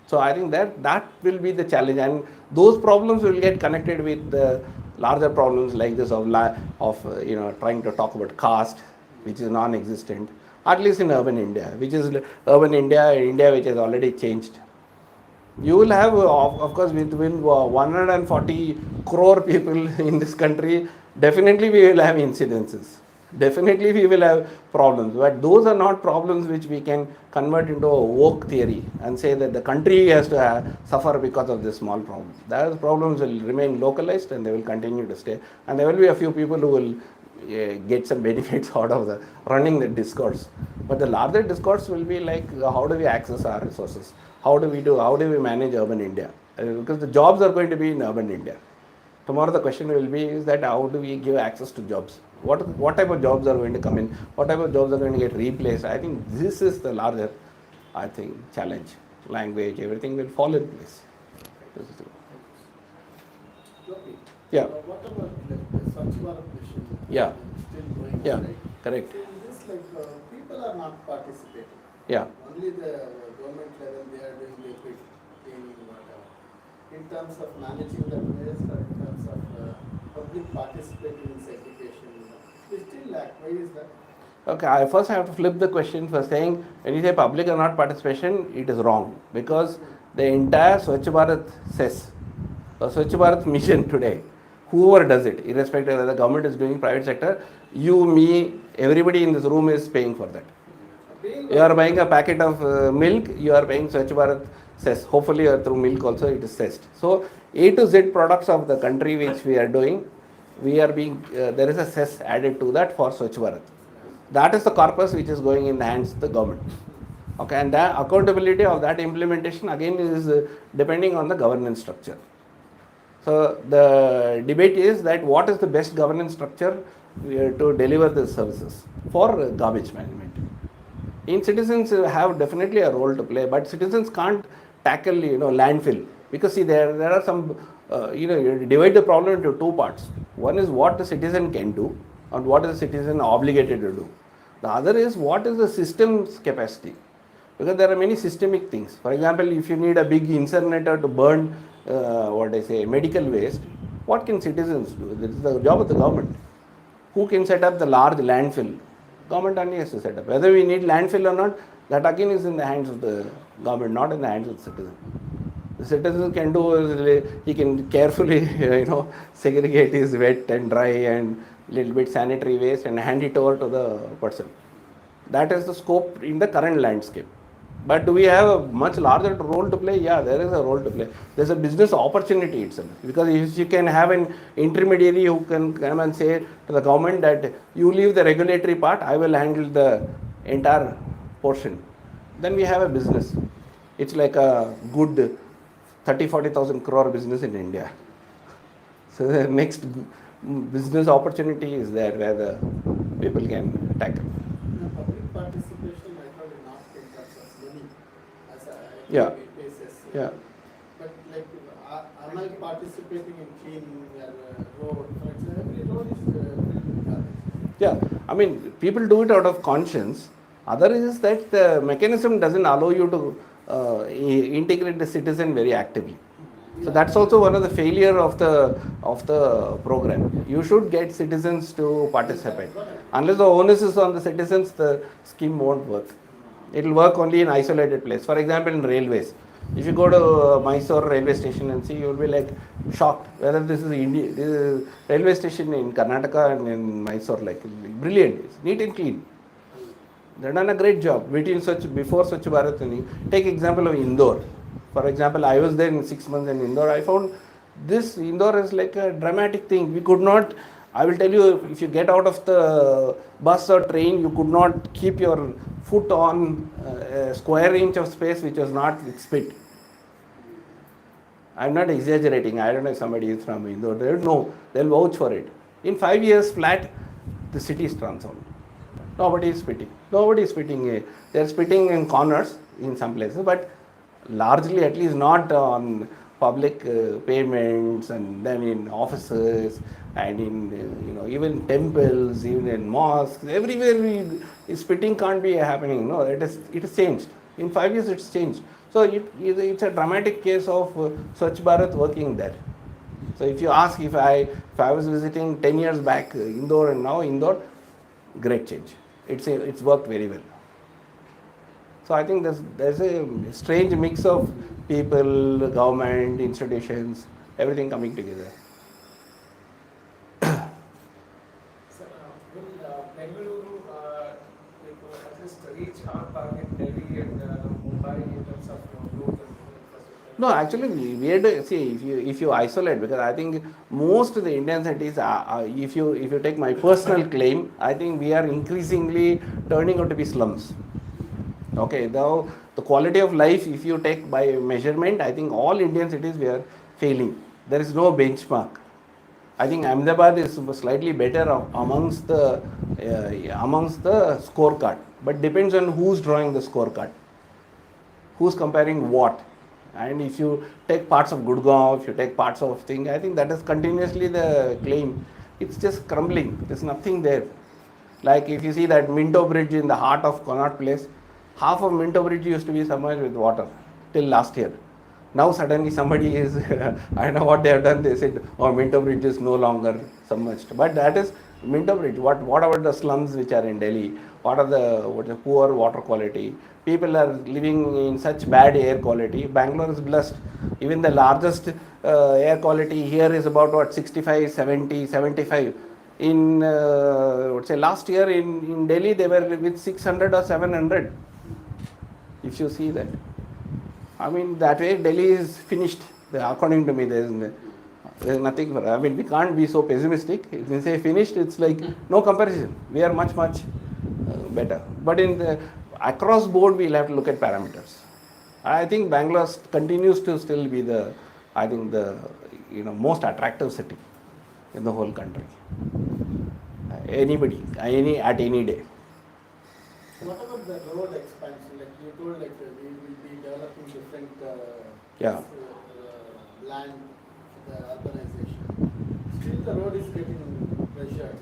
So I think that will be the challenge, and those problems will get connected with the larger problems like this of trying to talk about caste, which is non-existent, at least in urban India, which has already changed. You will have, of course, within 140 crore people in this country, definitely we will have incidences. Definitely we will have problems. But those are not problems which we can convert into a woke theory and say that the country has to suffer because of this small problem. Those problems will remain localized and they will continue to stay. And there will be a few people who will get some benefits out of running the discourse. But the larger discourse will be like, how do we access our resources? How do we manage urban India? Because the jobs are going to be in urban India. Tomorrow the question will be is that how do we give access to jobs? What type of jobs are going to come in? What type of jobs are going to get replaced? I think this is the larger, challenge. Language, everything will fall in place. Yeah.
What about the Swachh Bharat mission?
Yeah.
Still going on,
Yeah.
right?
Correct.
So in this, people are not participating.
Yeah.
Only the government level they are doing the quick training, whatever. In terms of managing the waste or in terms of public participating in segregation, we still lack. Why is that?
Okay, I first have to flip the question for saying when you say public or not participation, it is wrong because the entire Swachh Bharat says, Swachh Bharat mission today, whoever does it, irrespective of whether the government is doing, private sector, you, me, everybody in this room is paying for that. You are buying a packet of milk, you are paying Swachh Bharat cess. Hopefully through milk also it is cessed. So A to Z products of the country which we are doing, we are being, there is a cess added to that for Swachh Bharat. That is the corpus which is going in the hands of the government. Okay, and the accountability of that implementation again is depending on the governance structure. So the debate is that what is the best governance structure to deliver the services for garbage management. Citizens have definitely a role to play, but citizens can't tackle landfill because see there are some you divide the problem into two parts. One is what the citizen can do and what is the citizen obligated to do. The other is what is the system's capacity, because there are many systemic things. For example, if you need a big incinerator to burn medical waste, what can citizens do? This is the job of the government. Who can set up the large landfill? Government only has to set up. Whether we need landfill or not, that again is in the hands of the government, not in the hands of the citizen. The citizen can do, he can carefully, segregate his wet and dry and little bit sanitary waste and hand it over to the person. That is the scope in the current landscape. But do we have a much larger role to play? Yeah, there is a role to play. There's a business opportunity itself. Because if you can have an intermediary who can come and say to the government that you leave the regulatory part, I will handle the entire portion, then we have a business. It's like a good 30,000-40,000 crore business in India. So the next business opportunity is there where the people can tackle.
Public participation, I thought not in terms of money as a
Yeah.
basis.
Yeah.
But like, am I participating in cleaning a road? For example, every road is filled with garbage.
Yeah, I mean, people do it out of conscience. Other is that the mechanism doesn't allow you to integrate the citizen very actively. So that's also one of the failure of the program. You should get citizens to participate. Unless the onus is on the citizens, the scheme won't work. It will work only in isolated place. For example, in railways. If you go to Mysore railway station and see, you will be like shocked whether this is India. This is railway station in Karnataka and in Mysore, like brilliant. It's neat and clean. They've done a great job. Before Swachh Bharat, take example of Indore. For example, I was there in 6 months in Indore. I found this Indore is like a dramatic thing. We could not, I will tell you, if you get out of the bus or train, you could not keep your foot on a square inch of space which was not spit. I'm not exaggerating. I don't know if somebody is from Indore. They don't know. They'll vouch for it. In 5 years flat, the city is transformed. Nobody is spitting. Nobody is spitting. They're spitting in corners in some places, but largely at least not on public pavements, and then in offices and in even temples, even in mosques, everywhere spitting can't be happening. No, it is changed. In 5 years it's changed. So it's a dramatic case of Swachh Bharat working there. So if you ask if I was visiting 10 years back Indore and now Indore, great change. It's worked very well. So I think there's a strange mix of people, government, institutions, everything coming together.
So, will Bengaluru at least reach our target Delhi and Mumbai in terms of growth and infrastructure?
No, actually, we had to see if you isolate, because I think most of the Indian cities, if you take my personal claim, I think we are increasingly turning out to be slums. Okay, now the quality of life, if you take by measurement, I think all Indian cities we are failing. There is no benchmark. I think Ahmedabad is slightly better amongst the scorecard, but depends on who's drawing the scorecard, who's comparing what. And if you take parts of Gurgaon, if you take parts of thing, I think that is continuously the claim. It's just crumbling. There's nothing there. Like if you see that Minto Bridge in the heart of Connaught Place, half of Minto Bridge used to be submerged with water till last year. Now suddenly somebody is, I don't know what they have done, they said, oh, Minto Bridge is no longer submerged. But that is Minto Bridge. What about the slums which are in Delhi? What are the poor water quality? People are living in such bad air quality. Bangalore is blessed. Even the largest air quality here is about 65, 70, 75. In last year in Delhi they were with 600 or 700. If you see that, I mean, that way Delhi is finished. According to me, there's nothing. I mean, we can't be so pessimistic. If we say finished, it's like no comparison. We are much better. But across board, we'll have to look at parameters. I think Bangalore continues to still be the most attractive city in the whole country. Anybody, at any day.
What about the road expansion? Like you told, like we will be developing different land, the urbanization. Still, the road is getting pressured.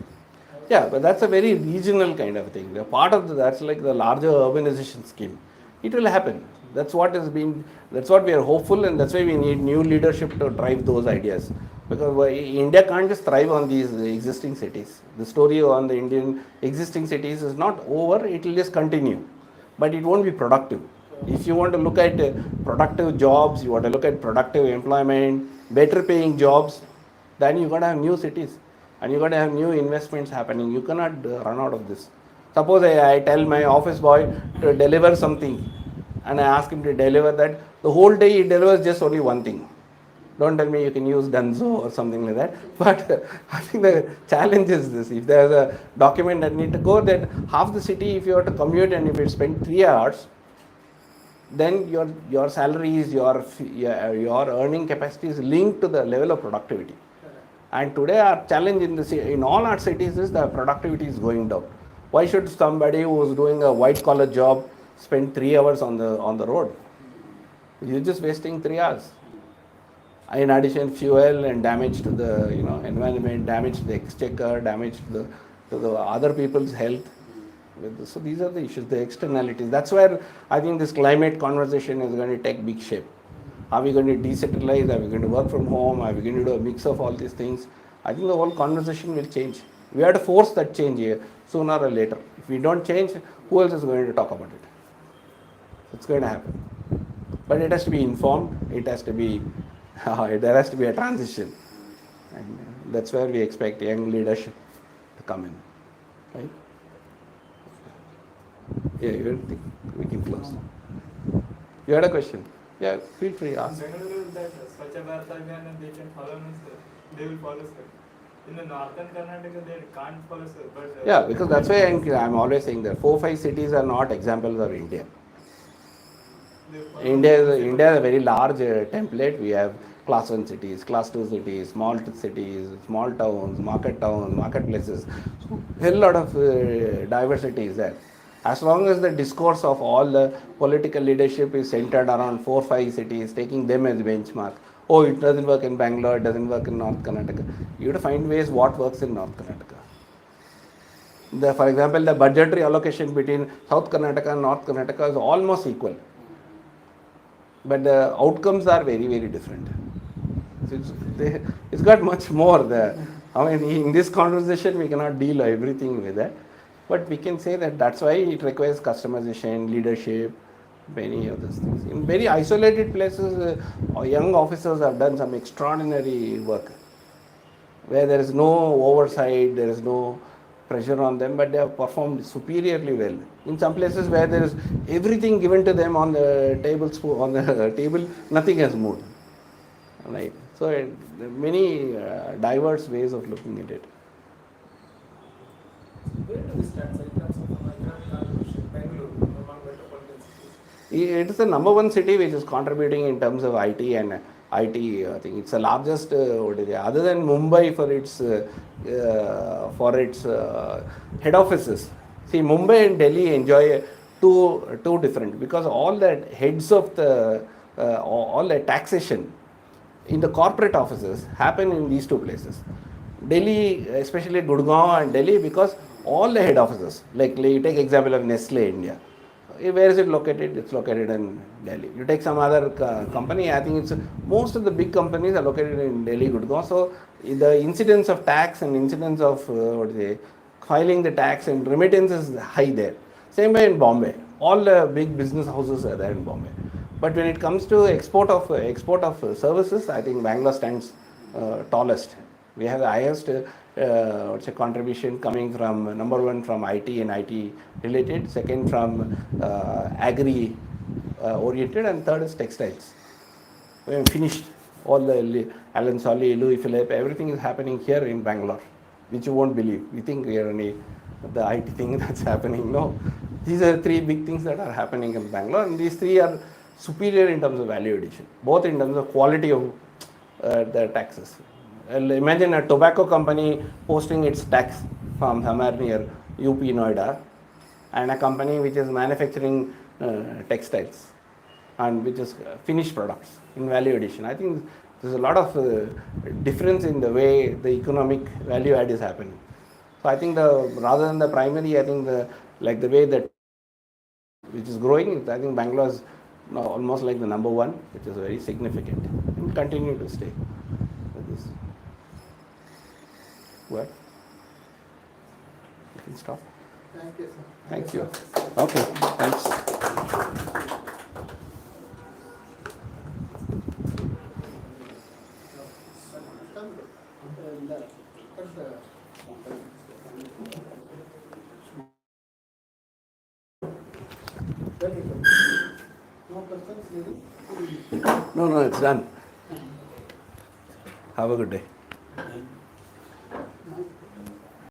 Yeah, but that's a very regional kind of thing. The part of that's like the larger urbanization scheme. It will happen. That's what we are hopeful, and that's why we need new leadership to drive those ideas. Because India can't just thrive on these existing cities. The story on the Indian existing cities is not over, it will just continue. But it won't be productive. If you want to look at productive jobs, you want to look at productive employment, better paying jobs, then you got to have new cities. And you got to have new investments happening. You cannot run out of this. Suppose I tell my office boy to deliver something. and I ask him to deliver that, the whole day he delivers just only one thing. Don't tell me you can use Dunzo or something like that. But I think the challenge is this. If there's a document that need to go, then half the city, if you have to commute and if you spend 3 hours, then your salaries, your earning capacity is linked to the level of productivity. And today our challenge in all our cities is the productivity is going down. Why should somebody who is doing a white collar job spend 3 hours on the road? You're just wasting 3 hours. In addition, fuel and damage to the environment, damage to the exchequer, damage to the other people's health. So these are the issues, the externalities. That's where I think this climate conversation is going to take big shape. Are we going to decentralize? Are we going to work from home? Are we going to do a mix of all these things? I think the whole conversation will change. We have to force that change here sooner or later. If we don't change, who else is going to talk about it? It's going to happen. But it has to be informed. It has to be, there has to be a transition. And that's where we expect young leadership to come in. Right? Yeah, you think we can close. You had a question? Yeah, feel free, ask.
Bengaluru, that Swachh Bharat Abhiyan, they can follow me, sir. They will follow, sir. In the northern Karnataka, they can't follow, sir. But
yeah, because that's why I'm always saying that 4-5 cities are not examples of India. India is a very large template. We have class 1 cities, class 2 cities, small towns, marketplaces. So a lot of diversity is there. As long as the discourse of all the political leadership is centered around 4-5 cities, taking them as benchmark. Oh, it doesn't work in Bangalore, it doesn't work in North Karnataka. You have to find ways what works in North Karnataka. For example, the budgetary allocation between South Karnataka and North Karnataka is almost equal. But the outcomes are very, very different. So it's got much more there. I mean, in this conversation, we cannot deal everything with that. But we can say that that's why it requires customization, leadership, many of those things. In very isolated places, young officers have done some extraordinary work, where there is no oversight, there is no pressure on them, but they have performed superiorly well. In some places where there is everything given to them on the table, nothing has moved. Right? So there are many diverse ways of looking at it.
Where do we stand, sir, in terms of economic contribution, Bangalore, among metropolitan cities?
It is the number 1 city which is contributing in terms of IT and IT. I think it's the largest, other than Mumbai for its head offices. See, Mumbai and Delhi enjoy two different, because all the heads of all the taxation in the corporate offices happen in these 2 places. Delhi, especially Gurgaon and Delhi, because all the head offices, like you take example of Nestle India. Where is it located? It's located in Delhi. You take some other company, I think most of the big companies are located in Delhi, Gurgaon. So the incidence of tax and incidence of filing the tax and remittance is high there. Same way in Bombay. All the big business houses are there in Bombay. But when it comes to export of services, I think Bangalore stands tallest. We have the highest contribution coming from, number 1 from IT and IT related, second from agri oriented, and third is textiles. We have finished all the Allen Solly, Louis Philippe, everything is happening here in Bangalore, which you won't believe. You think we are only the IT thing that's happening. No, these are 3 big things that are happening in Bangalore, and these 3 are superior in terms of value addition, both in terms of quality of the taxes. Imagine a tobacco company posting its tax from somewhere near UP Noida, and a company which is manufacturing textiles and which is finished products in value addition. I think there's a lot of difference in the way the economic value add is happening. So I think rather than the primary, I think the way that which is growing, I think Bangalore is almost like the number 1, which is very significant, and continue to stay with this. Well, you can stop.
Thank you, sir.
Thank you. Okay, thanks.
No persons living?
No, no, it's done. Have a good day.
Mike.